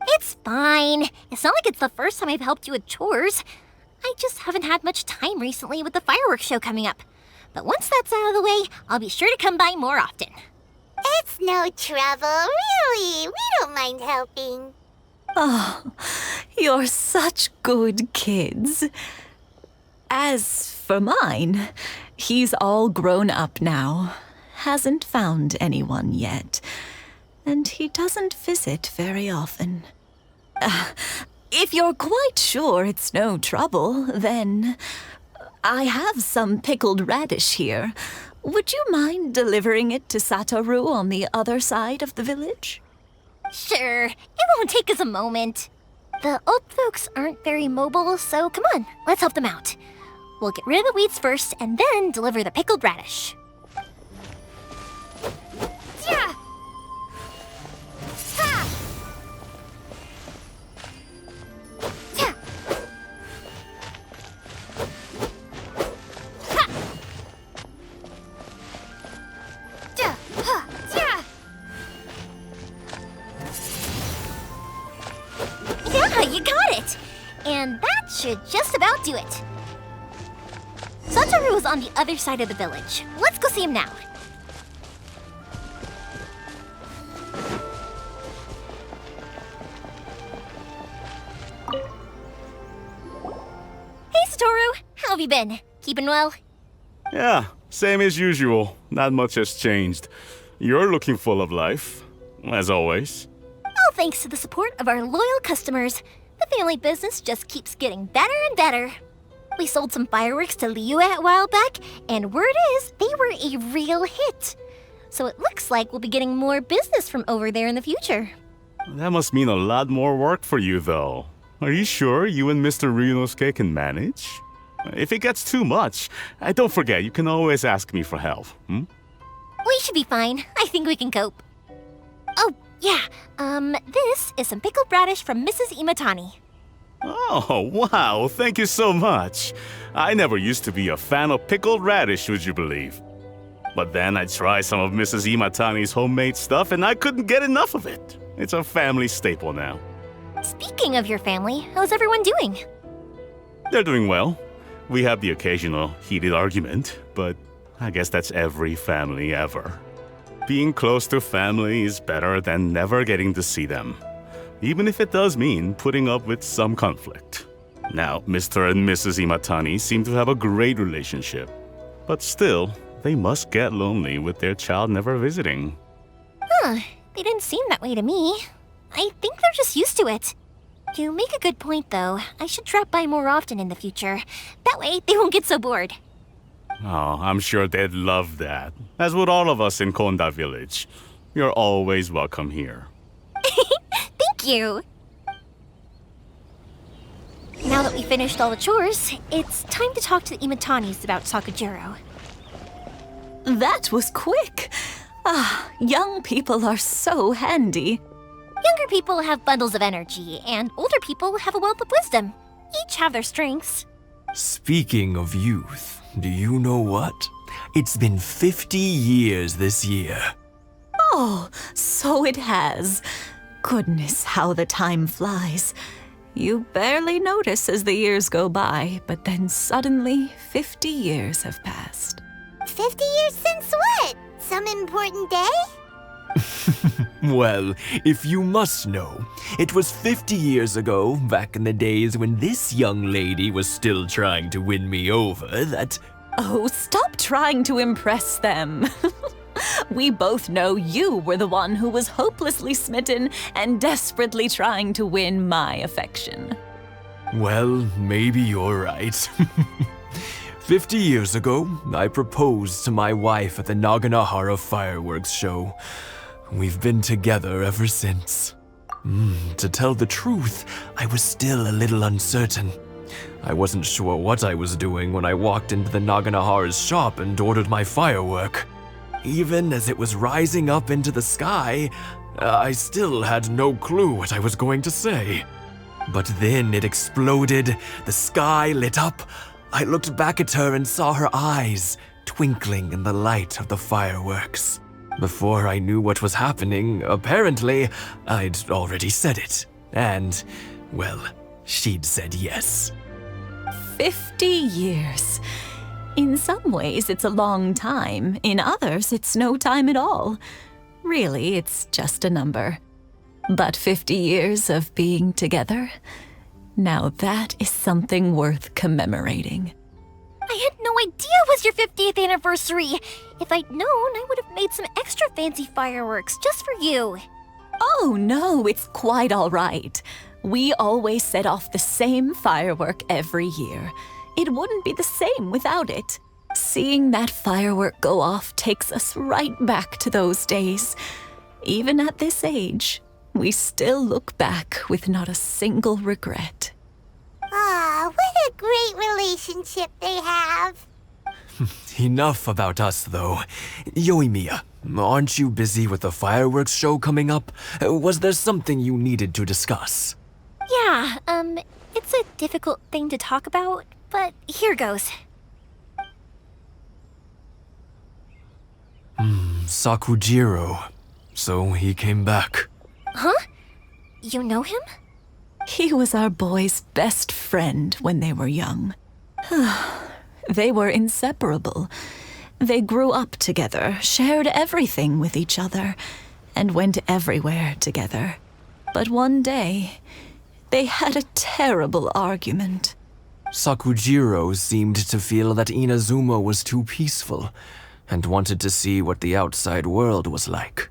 It's fine. It's not like it's the first time I've helped you with chores. I just haven't had much time recently with the fireworks show coming up. But once that's out of the way, I'll be sure to come by more often. It's no trouble, really. We don't mind helping. Oh, you're such good kids. As for mine, he's all grown up now, hasn't found anyone yet, and he doesn't visit very often. If you're quite sure it's no trouble, then I have some pickled radish here. Would you mind delivering it to Satoru on the other side of the village? Sure. It won't take us a moment. The old folks aren't very mobile, so come on, let's help them out. We'll get rid of the weeds first and then deliver the pickled radish. Yeah! Ha! Yeah! Ha! Yeah! Ha! Yeah! Yeah, you got it! And that should just about do it. Satoru is on the other side of the village. Let's go see him now. Hey, Satoru! How have you been? Keeping well? Yeah, same as usual. Not much has changed. You're looking full of life, as always. All thanks to the support of our loyal customers. The family business just keeps getting better and better. We sold some fireworks to Liu a while back, and word is they were a real hit. So it looks like we'll be getting more business from over there in the future. That must mean a lot more work for you, though. Are you sure you and Mr. Ryunosuke can manage? If it gets too much, don't forget, you can always ask me for help, We should be fine. I think we can cope. Oh, yeah. This is some pickled radish from Mrs. Imatani. Oh, wow, thank you so much. I never used to be a fan of pickled radish, would you believe? But then I tried some of Mrs. Imatani's homemade stuff and I couldn't get enough of it. It's a family staple now. Speaking of your family, how's everyone doing? They're doing well. We have the occasional heated argument, but I guess that's every family ever. Being close to family is better than never getting to see them, even if it does mean putting up with some conflict. Now, Mr. and Mrs. Imatani seem to have a great relationship. But still, they must get lonely with their child never visiting. Huh, they didn't seem that way to me. I think they're just used to it. You make a good point, though. I should drop by more often in the future. That way, they won't get so bored. Oh, I'm sure they'd love that. As would all of us in Konda Village. You're always welcome here. Thank you! Now that we finished all the chores, it's time to talk to the Imatanis about Sakujiro. That was quick. Ah, young people are so handy. Younger people have bundles of energy, and older people have a wealth of wisdom. Each have their strengths. Speaking of youth, do you know what? It's been 50 years this year. Oh, so it has. Goodness, how the time flies. You barely notice as the years go by, but then suddenly 50 years have passed. 50 years since what? Some important day? Well, if you must know, it was 50 years ago, back in the days when this young lady was still trying to win me over, that... Oh, stop trying to impress them. We both know you were the one who was hopelessly smitten and desperately trying to win my affection. Well, maybe you're right. 50 years ago, I proposed to my wife at the Naganohara fireworks show. We've been together ever since. To tell the truth, I was still a little uncertain. I wasn't sure what I was doing when I walked into the Naganohara's shop and ordered my firework. Even as it was rising up into the sky, I still had no clue what I was going to say. But then it exploded, the sky lit up. I looked back at her and saw her eyes twinkling in the light of the fireworks. Before I knew what was happening, apparently, I'd already said it. And, well, she'd said yes. 50 years. In some ways, it's a long time. In others, it's no time at all. Really, it's just a number. But 50 years of being together? Now that is something worth commemorating. I had no idea it was your 50th anniversary. If I'd known, I would have made some extra fancy fireworks just for you. Oh no, it's quite all right. We always set off the same firework every year. It wouldn't be the same without it. Seeing that firework go off takes us right back to those days. Even at this age, we still look back with not a single regret. Ah, what a great relationship they have. Enough about us, though. Yoimiya, aren't you busy with the fireworks show coming up? Was there something you needed to discuss? Yeah, it's a difficult thing to talk about, but here goes. Sakujiro. So he came back. Huh? You know him? He was our boys' best friend when they were young. They were inseparable. They grew up together, shared everything with each other, and went everywhere together. But one day, they had a terrible argument. Sakujiro seemed to feel that Inazuma was too peaceful, and wanted to see what the outside world was like.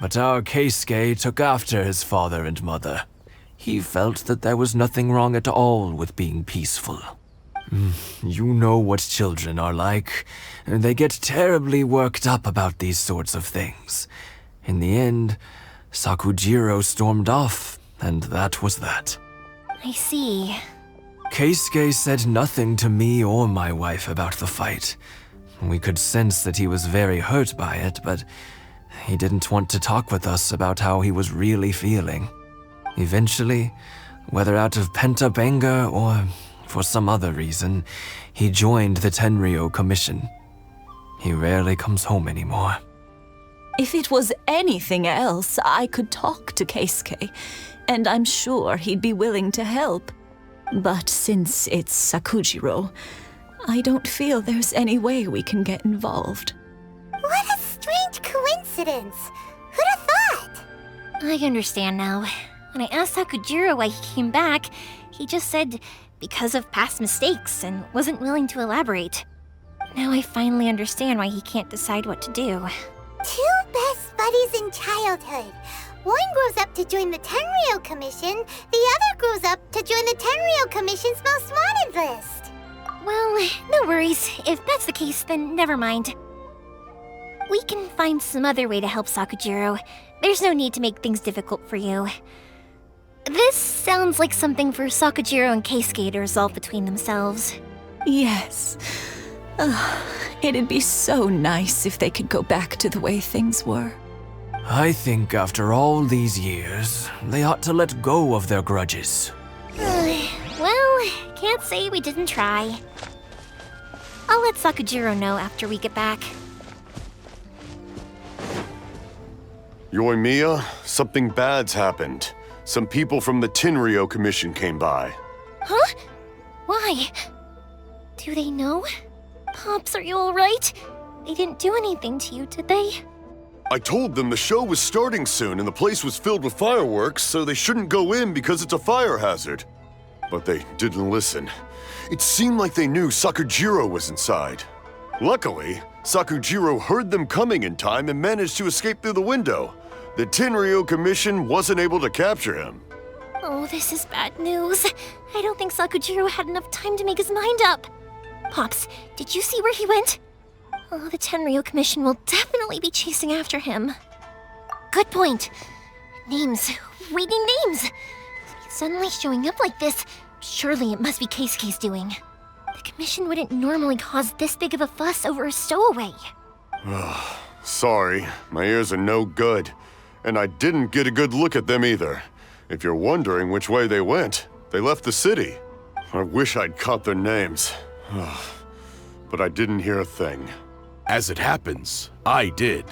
But our Keisuke took after his father and mother. He felt that there was nothing wrong at all with being peaceful. You know what children are like. They get terribly worked up about these sorts of things. In the end, Sakujiro stormed off, and that was that. I see. Keisuke said nothing to me or my wife about the fight. We could sense that he was very hurt by it, but he didn't want to talk with us about how he was really feeling. Eventually, whether out of pent-up anger or for some other reason, he joined the Tenryou commission. He rarely comes home anymore. If it was anything else, I could talk to Keisuke, and I'm sure he'd be willing to help. But since it's Sakujiro, I don't feel there's any way we can get involved. What a strange coincidence. Who'd have thought? I understand now. When I asked Sakujiro why he came back, he just said because of past mistakes and wasn't willing to elaborate. Now I finally understand why he can't decide what to do. Two best buddies in childhood. One grows up to join the Tenryou Commission, the other grows up to join the Tenryou Commission's most wanted list. Well, no worries. If that's the case, then never mind. We can find some other way to help Sakujiro. There's no need to make things difficult for you. This sounds like something for Sakujiro and Keisuke to resolve between themselves. Yes. It'd be so nice if they could go back to the way things were. I think after all these years, they ought to let go of their grudges. Well, can't say we didn't try. I'll let Sakujiro know after we get back. Yoimiya, something bad's happened. Some people from the Tenryou Commission came by. Huh? Why? Do they know? Pops, are you alright? They didn't do anything to you, did they? I told them the show was starting soon and the place was filled with fireworks, so they shouldn't go in because it's a fire hazard. But they didn't listen. It seemed like they knew Sakujiro was inside. Luckily, Sakujiro heard them coming in time and managed to escape through the window. The Tenryou Commission wasn't able to capture him. Oh, this is bad news. I don't think Sakujiro had enough time to make his mind up. Pops, did you see where he went? Oh, the Tenryou Commission will definitely be chasing after him. Good point. Names. Reading names. He's suddenly showing up like this. Surely it must be Keisuke's doing. The Commission wouldn't normally cause this big of a fuss over a stowaway. Sorry, my ears are no good. And I didn't get a good look at them either. If you're wondering which way they went, they left the city. I wish I'd caught their names. But I didn't hear a thing. As it happens, I did.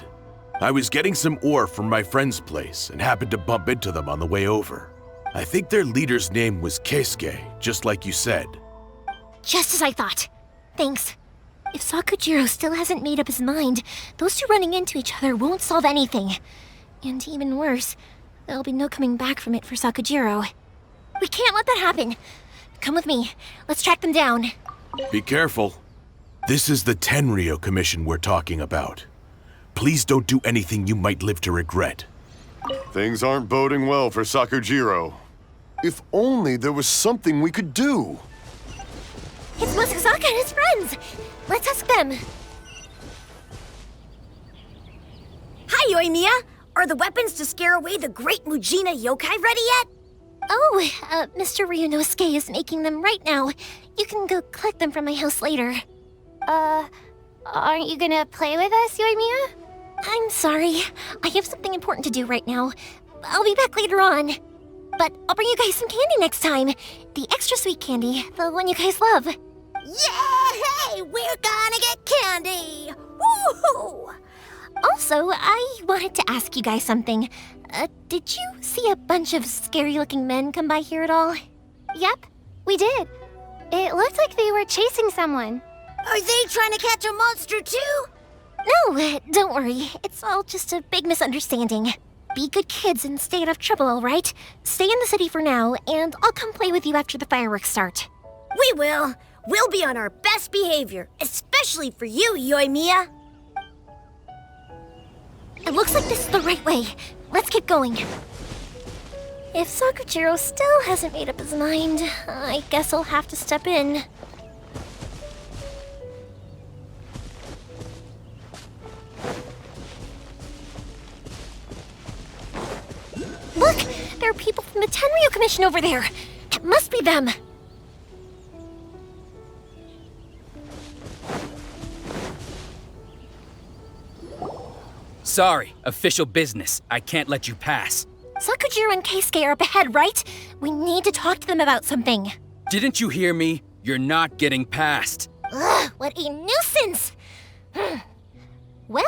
I was getting some ore from my friend's place and happened to bump into them on the way over. I think their leader's name was Keisuke, just like you said. Just as I thought. Thanks. If Sakujiro still hasn't made up his mind, those two running into each other won't solve anything. And even worse, there'll be no coming back from it for Sakujiro. We can't let that happen. Come with me. Let's track them down. Be careful. This is the Tenryou Commission we're talking about. Please don't do anything you might live to regret. Things aren't boding well for Sakujiro. If only there was something we could do. It's Masazaka and his friends. Let's ask them. Hi, Yoimiya! Are the weapons to scare away the great Mujina yokai ready yet? Oh, Mr. Ryunosuke is making them right now. You can go collect them from my house later. Aren't you gonna play with us, Yoimiya? I'm sorry. I have something important to do right now. I'll be back later on. But I'll bring you guys some candy next time. The extra sweet candy, the one you guys love. Yay! We're gonna get candy! Woohoo! Also, I wanted to ask you guys something. Did you see a bunch of scary-looking men come by here at all? Yep, we did. It looked like they were chasing someone. Are they trying to catch a monster too? No, don't worry. It's all just a big misunderstanding. Be good kids and stay out of trouble, all right? Stay in the city for now, and I'll come play with you after the fireworks start. We will. We'll be on our best behavior, especially for you, Yoimiya. It looks like this is the right way. Let's keep going. If Sakujiro still hasn't made up his mind, I guess I'll have to step in. Look! There are people from the Tenryou Commission over there! It must be them! Sorry, official business. I can't let you pass. Sakujiro and Keisuke are up ahead, right? We need to talk to them about something. Didn't you hear me? You're not getting past. Ugh, what a nuisance! Well,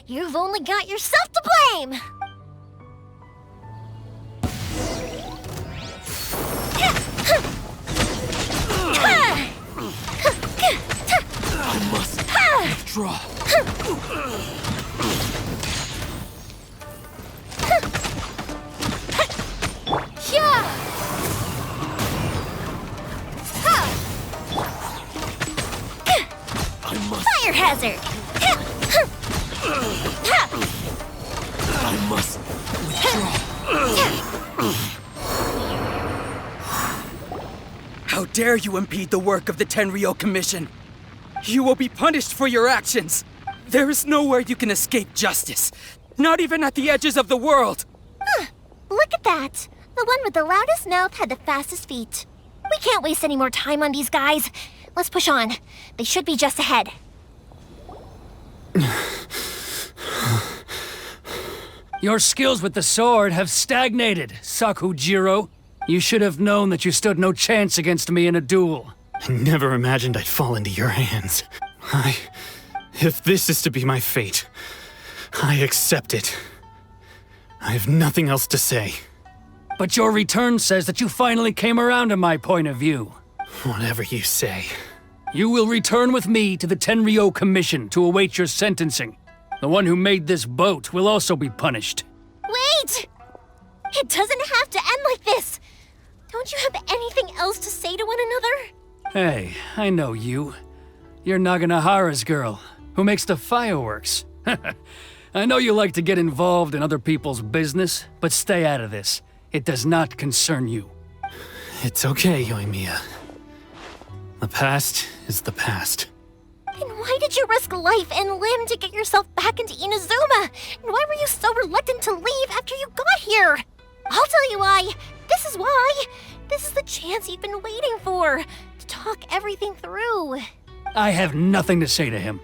you've only got yourself to blame! I must withdraw. How dare you impede the work of the Tenryou Commission? You will be punished for your actions. There is nowhere you can escape justice. Not even at the edges of the world. Look at that. The one with the loudest mouth had the fastest feet. We can't waste any more time on these guys. Let's push on. They should be just ahead. Your skills with the sword have stagnated, Sakujiro. You should have known that you stood no chance against me in a duel. I never imagined I'd fall into your hands. If this is to be my fate, I accept it. I have nothing else to say. But your return says that you finally came around to my point of view. Whatever you say. You will return with me to the Tenryou Commission to await your sentencing. The one who made this boat will also be punished. Wait! It doesn't have to end like this! Don't you have anything else to say to one another? Hey, I know you. You're Naganohara's girl, who makes the fireworks. I know you like to get involved in other people's business, but stay out of this. It does not concern you. It's okay, Yoimiya. The past is the past. Then why did you risk life and limb to get yourself back into Inazuma? And why were you so reluctant to leave after you got here? I'll tell you why. This is why. This is the chance you've been waiting for, to talk everything through. I have nothing to say to him.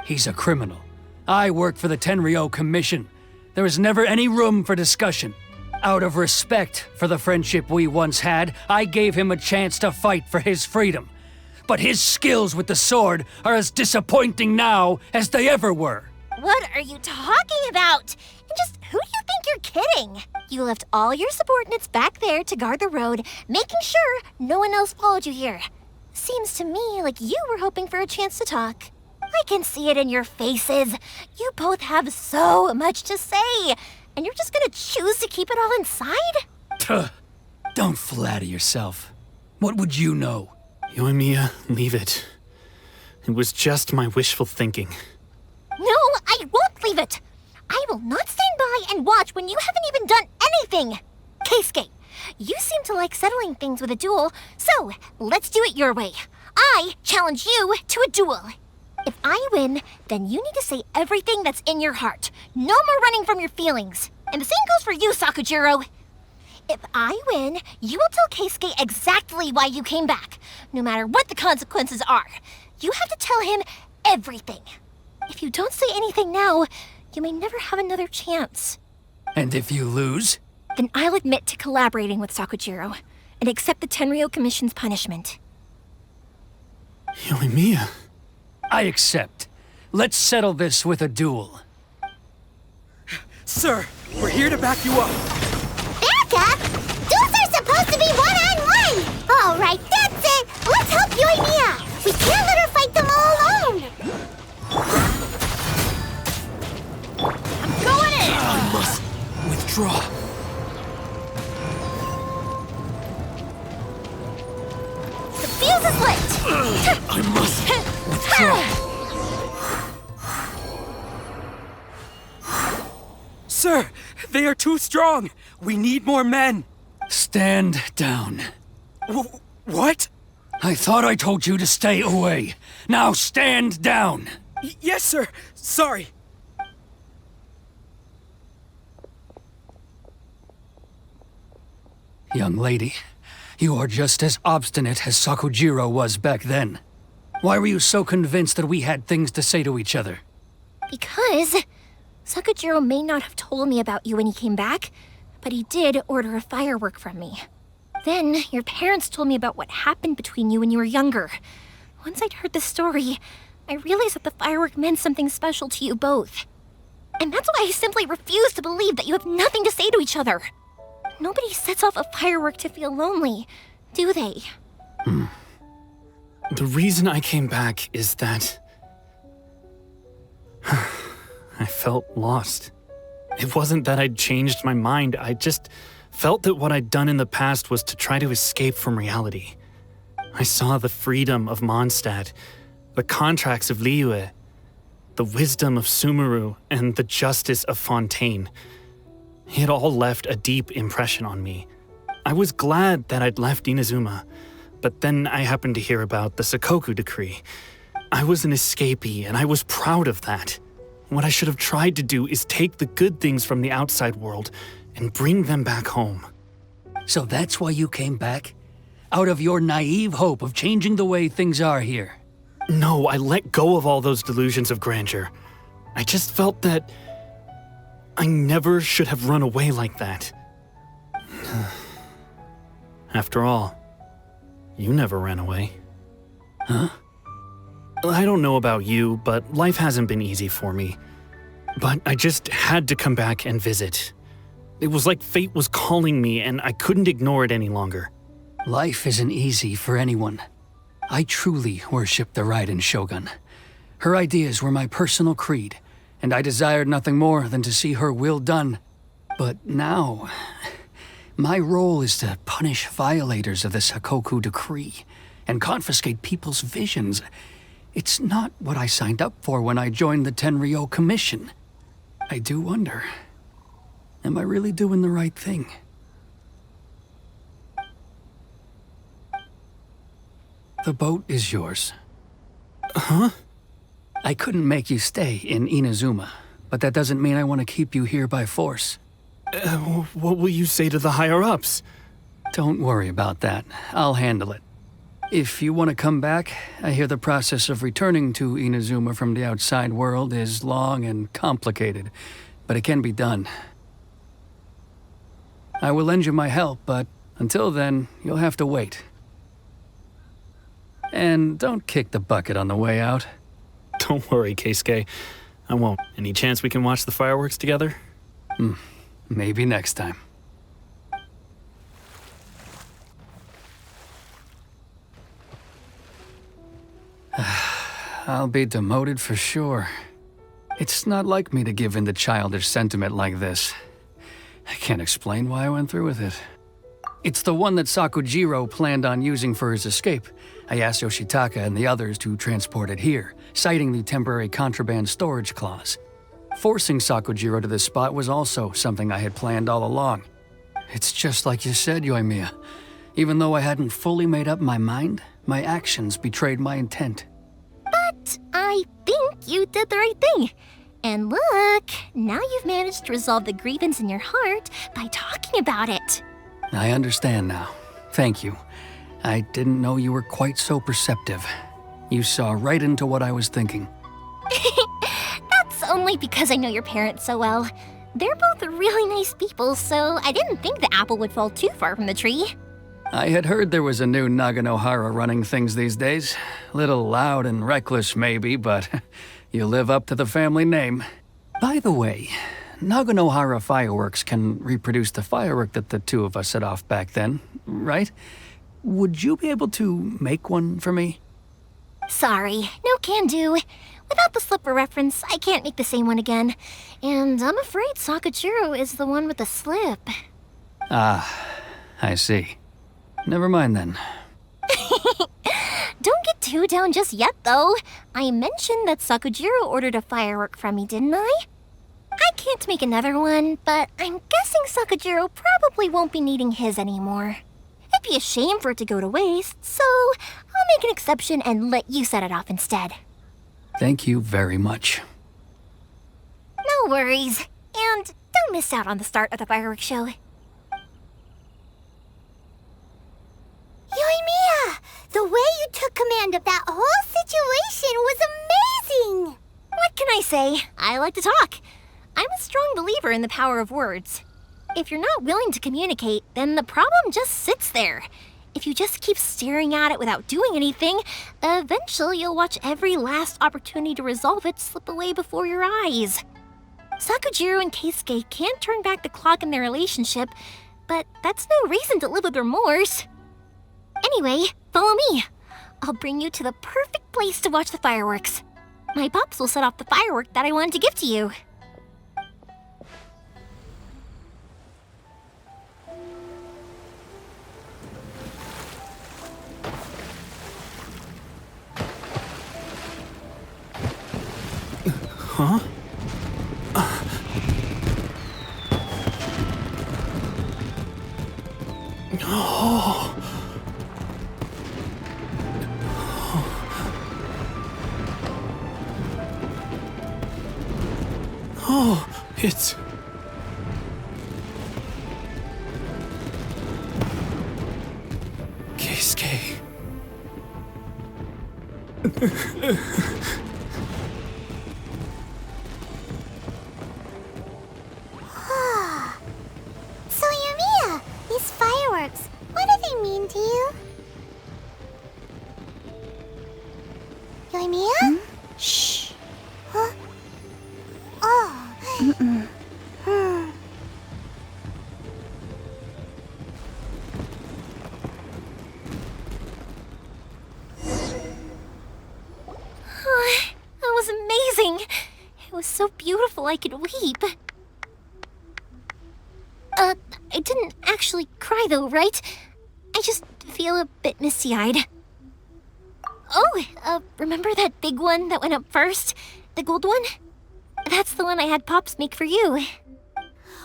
He's a criminal. I work for the Tenryou Commission. There is never any room for discussion. Out of respect for the friendship we once had, I gave him a chance to fight for his freedom. But his skills with the sword are as disappointing now as they ever were. What are you talking about? And just who do you think you're kidding? You left all your subordinates back there to guard the road, making sure no one else followed you here. Seems to me like you were hoping for a chance to talk. I can see it in your faces. You both have so much to say, and you're just gonna choose to keep it all inside? Tuh. Don't flatter yourself. What would you know? Yoimiya, leave it. It was just my wishful thinking. No, I won't leave it. I will not stand by and watch when you haven't even done anything. Keisuke, you seem to like settling things with a duel, so let's do it your way. I challenge you to a duel. If I win, then you need to say everything that's in your heart. No more running from your feelings. And the same goes for you, Sakujiro. If I win, you will tell Keisuke exactly why you came back, no matter what the consequences are. You have to tell him everything. If you don't say anything now, you may never have another chance. And if you lose? Then I'll admit to collaborating with Sakujiro and accept the Tenryou Commission's punishment. Yoimiya. I accept. Let's settle this with a duel. Sir, we're here to back you up. Back up? Duels are supposed to be one-on-one! All right, that's it! Let's help Yoimiya! We can't let her fight them all alone! I'm going in! I must withdraw. The fuse is lit! I must withdraw. Sir, they are too strong. We need more men. Stand down. What? I thought I told you to stay away. Now stand down. Yes, sir. Sorry. Young lady, you are just as obstinate as Sakujiro was back then. Why were you so convinced that we had things to say to each other? Because Sakujiro may not have told me about you when he came back, but he did order a firework from me. Then your parents told me about what happened between you when you were younger. Once I'd heard the story, I realized that the firework meant something special to you both. And that's why I simply refuse to believe that you have nothing to say to each other. Nobody sets off a firework to feel lonely, do they? The reason I came back is that I felt lost. It wasn't that I'd changed my mind, I just felt that what I'd done in the past was to try to escape from reality. I saw the freedom of Mondstadt, the contracts of Liyue, the wisdom of Sumeru, and the justice of Fontaine. It all left a deep impression on me. I was glad that I'd left Inazuma, but then I happened to hear about the Sakoku decree. I was an escapee, and I was proud of that. What I should have tried to do is take the good things from the outside world and bring them back home. So that's why you came back? Out of your naive hope of changing the way things are here? No, I let go of all those delusions of grandeur. I just felt that I never should have run away like that. After all, you never ran away. Huh? I don't know about you, but life hasn't been easy for me. But I just had to come back and visit. It was like fate was calling me, and I couldn't ignore it any longer. Life isn't easy for anyone. I truly worship the Raiden Shogun. Her ideas were my personal creed, and I desired nothing more than to see her will done. But now, my role is to punish violators of the Sakoku decree and confiscate people's visions. It's not what I signed up for when I joined the Tenryou Commission. I do wonder, am I really doing the right thing? The boat is yours. Huh? I couldn't make you stay in Inazuma, but that doesn't mean I want to keep you here by force. What will you say to the higher-ups? Don't worry about that. I'll handle it. If you want to come back, I hear the process of returning to Inazuma from the outside world is long and complicated, but it can be done. I will lend you my help, but until then, you'll have to wait. And don't kick the bucket on the way out. Don't worry, Keisuke. I won't. Any chance we can watch the fireworks together? Maybe next time. I'll be demoted for sure. It's not like me to give in to childish sentiment like this. I can't explain why I went through with it. It's the one that Sakujiro planned on using for his escape. I asked Yoshitaka and the others to transport it here, citing the temporary contraband storage clause. Forcing Sakujiro to this spot was also something I had planned all along. It's just like you said, Yoimiya. Even though I hadn't fully made up my mind, my actions betrayed my intent. But I think you did the right thing. And look, now you've managed to resolve the grievance in your heart by talking about it. I understand now. Thank you. I didn't know you were quite so perceptive. You saw right into what I was thinking. That's only because I know your parents so well. They're both really nice people, so I didn't think the apple would fall too far from the tree. I had heard there was a new Naganohara running things these days. Little loud and reckless maybe, but you live up to the family name. By the way, Naganohara fireworks can reproduce the firework that the two of us set off back then, right? Would you be able to make one for me? Sorry, no can do. Without the slipper reference, I can't make the same one again. And I'm afraid Sakujiro is the one with the slip. Ah, I see. Never mind then. Don't get too down just yet, though. I mentioned that Sakujiro ordered a firework from me, didn't I? I can't make another one, but I'm guessing Sakujiro probably won't be needing his anymore. It'd be a shame for it to go to waste, so I'll make an exception and let you set it off instead. Thank you very much. No worries. And don't miss out on the start of the fireworks show. Yoimiya! The way you took command of that whole situation was amazing! What can I say? I like to talk. I'm a strong believer in the power of words. If you're not willing to communicate, then the problem just sits there. If you just keep staring at it without doing anything, eventually you'll watch every last opportunity to resolve it slip away before your eyes. Sakujiro and Keisuke can't turn back the clock in their relationship, but that's no reason to live with remorse. Anyway, follow me. I'll bring you to the perfect place to watch the fireworks. My pups will set off the firework that I wanted to give to you. Huh? Oh. Oh, it's... Keisuke. So, Yoimiya, these fireworks, what do they mean to you? Yoimiya? Shh. Huh? Oh. That was amazing. It was so beautiful I could weep. I didn't actually cry though, right? I just feel a bit misty-eyed. Oh, remember that big one that went up first? The gold one? That's the one I had Pops make for you.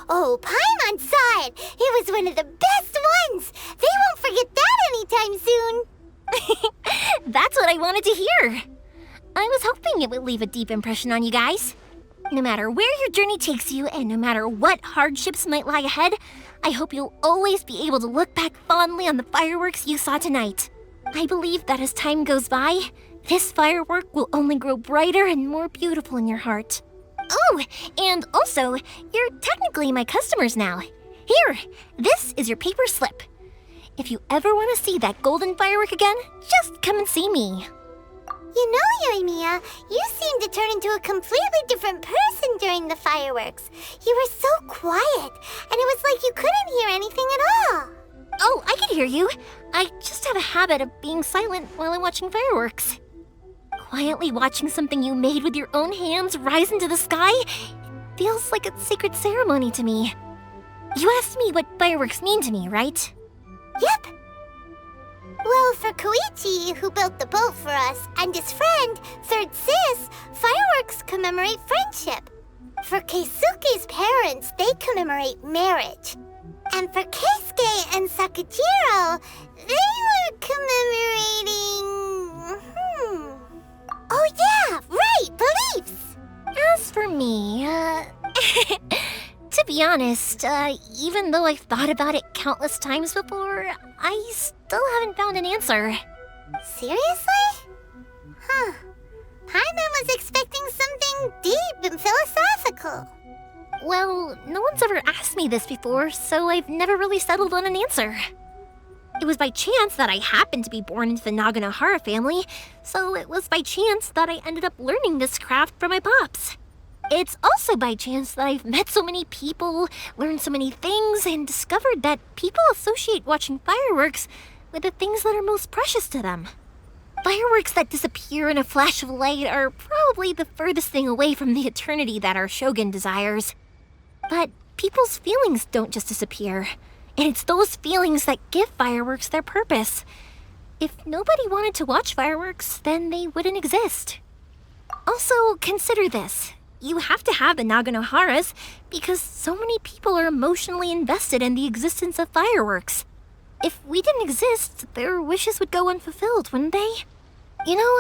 Oh, Paimon saw it! It was one of the best ones! They won't forget that anytime soon! That's what I wanted to hear. I was hoping it would leave a deep impression on you guys. No matter where your journey takes you, and no matter what hardships might lie ahead, I hope you'll always be able to look back fondly on the fireworks you saw tonight. I believe that as time goes by, this firework will only grow brighter and more beautiful in your heart. Oh, and also, you're technically my customers now. Here, this is your paper slip. If you ever want to see that golden firework again, just come and see me. You know, Yoimiya, you seemed to turn into a completely different person during the fireworks. You were so quiet, and it was like you couldn't hear anything at all. Oh, I can hear you. I just have a habit of being silent while I'm watching fireworks. Quietly watching something you made with your own hands rise into the sky feels like a sacred ceremony to me. You asked me what fireworks mean to me, right? Yep. Well, for Kouichi, who built the boat for us, and his friend, Third Sis, fireworks commemorate friendship. For Keisuke's parents, they commemorate marriage. And for Keisuke and Sakujiro, they were commemorating... Oh yeah, right, beliefs! As for me, to be honest, even though I've thought about it countless times before, I still haven't found an answer. Seriously? Huh. Paimon was expecting something deep and philosophical. Well, no one's ever asked me this before, so I've never really settled on an answer. It was by chance that I happened to be born into the Naganohara family, so it was by chance that I ended up learning this craft from my pops. It's also by chance that I've met so many people, learned so many things, and discovered that people associate watching fireworks with the things that are most precious to them. Fireworks that disappear in a flash of light are probably the furthest thing away from the eternity that our shogun desires. But people's feelings don't just disappear, and it's those feelings that give fireworks their purpose. If nobody wanted to watch fireworks, then they wouldn't exist. Also, consider this. You have to have the Naganoharas because so many people are emotionally invested in the existence of fireworks. If we didn't exist, their wishes would go unfulfilled, wouldn't they? You know,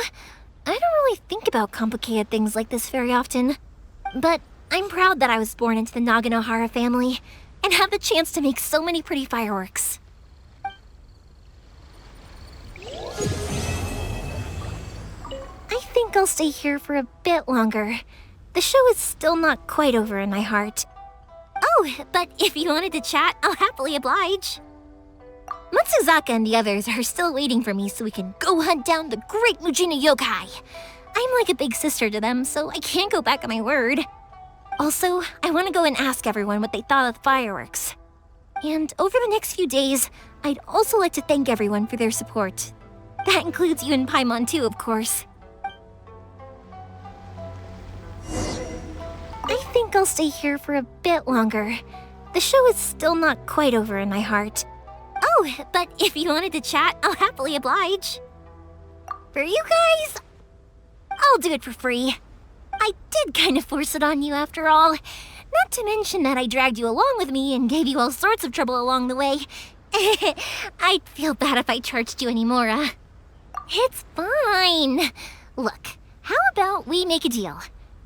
I don't really think about complicated things like this very often. But I'm proud that I was born into the Naganohara family and have the chance to make so many pretty fireworks. I think I'll stay here for a bit longer. The show is still not quite over in my heart. Oh, but if you wanted to chat, I'll happily oblige. Matsuzaka and the others are still waiting for me so we can go hunt down the great Mujina Yokai. I'm like a big sister to them, so I can't go back on my word. Also, I want to go and ask everyone what they thought of the fireworks. And over the next few days, I'd also like to thank everyone for their support. That includes you and Paimon too, of course. I think I'll stay here for a bit longer. The show is still not quite over in my heart. Oh, but if you wanted to chat, I'll happily oblige. For you guys, I'll do it for free. I did kind of force it on you after all. Not to mention that I dragged you along with me and gave you all sorts of trouble along the way. I'd feel bad if I charged you anymore, It's fine. Look, how about we make a deal?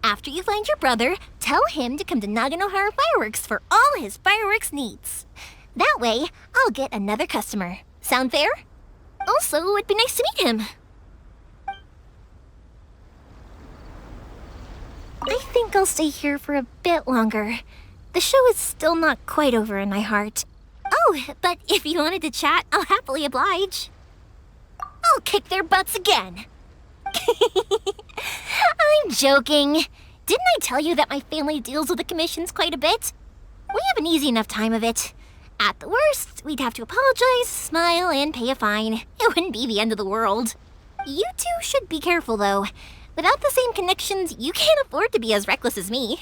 After you find your brother, tell him to come to Naganohara Fireworks for all his fireworks needs. That way, I'll get another customer. Sound fair? Also, it'd be nice to meet him. I think I'll stay here for a bit longer. The show is still not quite over in my heart. Oh, but if you wanted to chat, I'll happily oblige. I'll kick their butts again. I'm joking. Didn't I tell you that my family deals with the commissions quite a bit? We have an easy enough time of it. At the worst, we'd have to apologize, smile, and pay a fine. It wouldn't be the end of the world. You two should be careful, though. Without the same connections, you can't afford to be as reckless as me.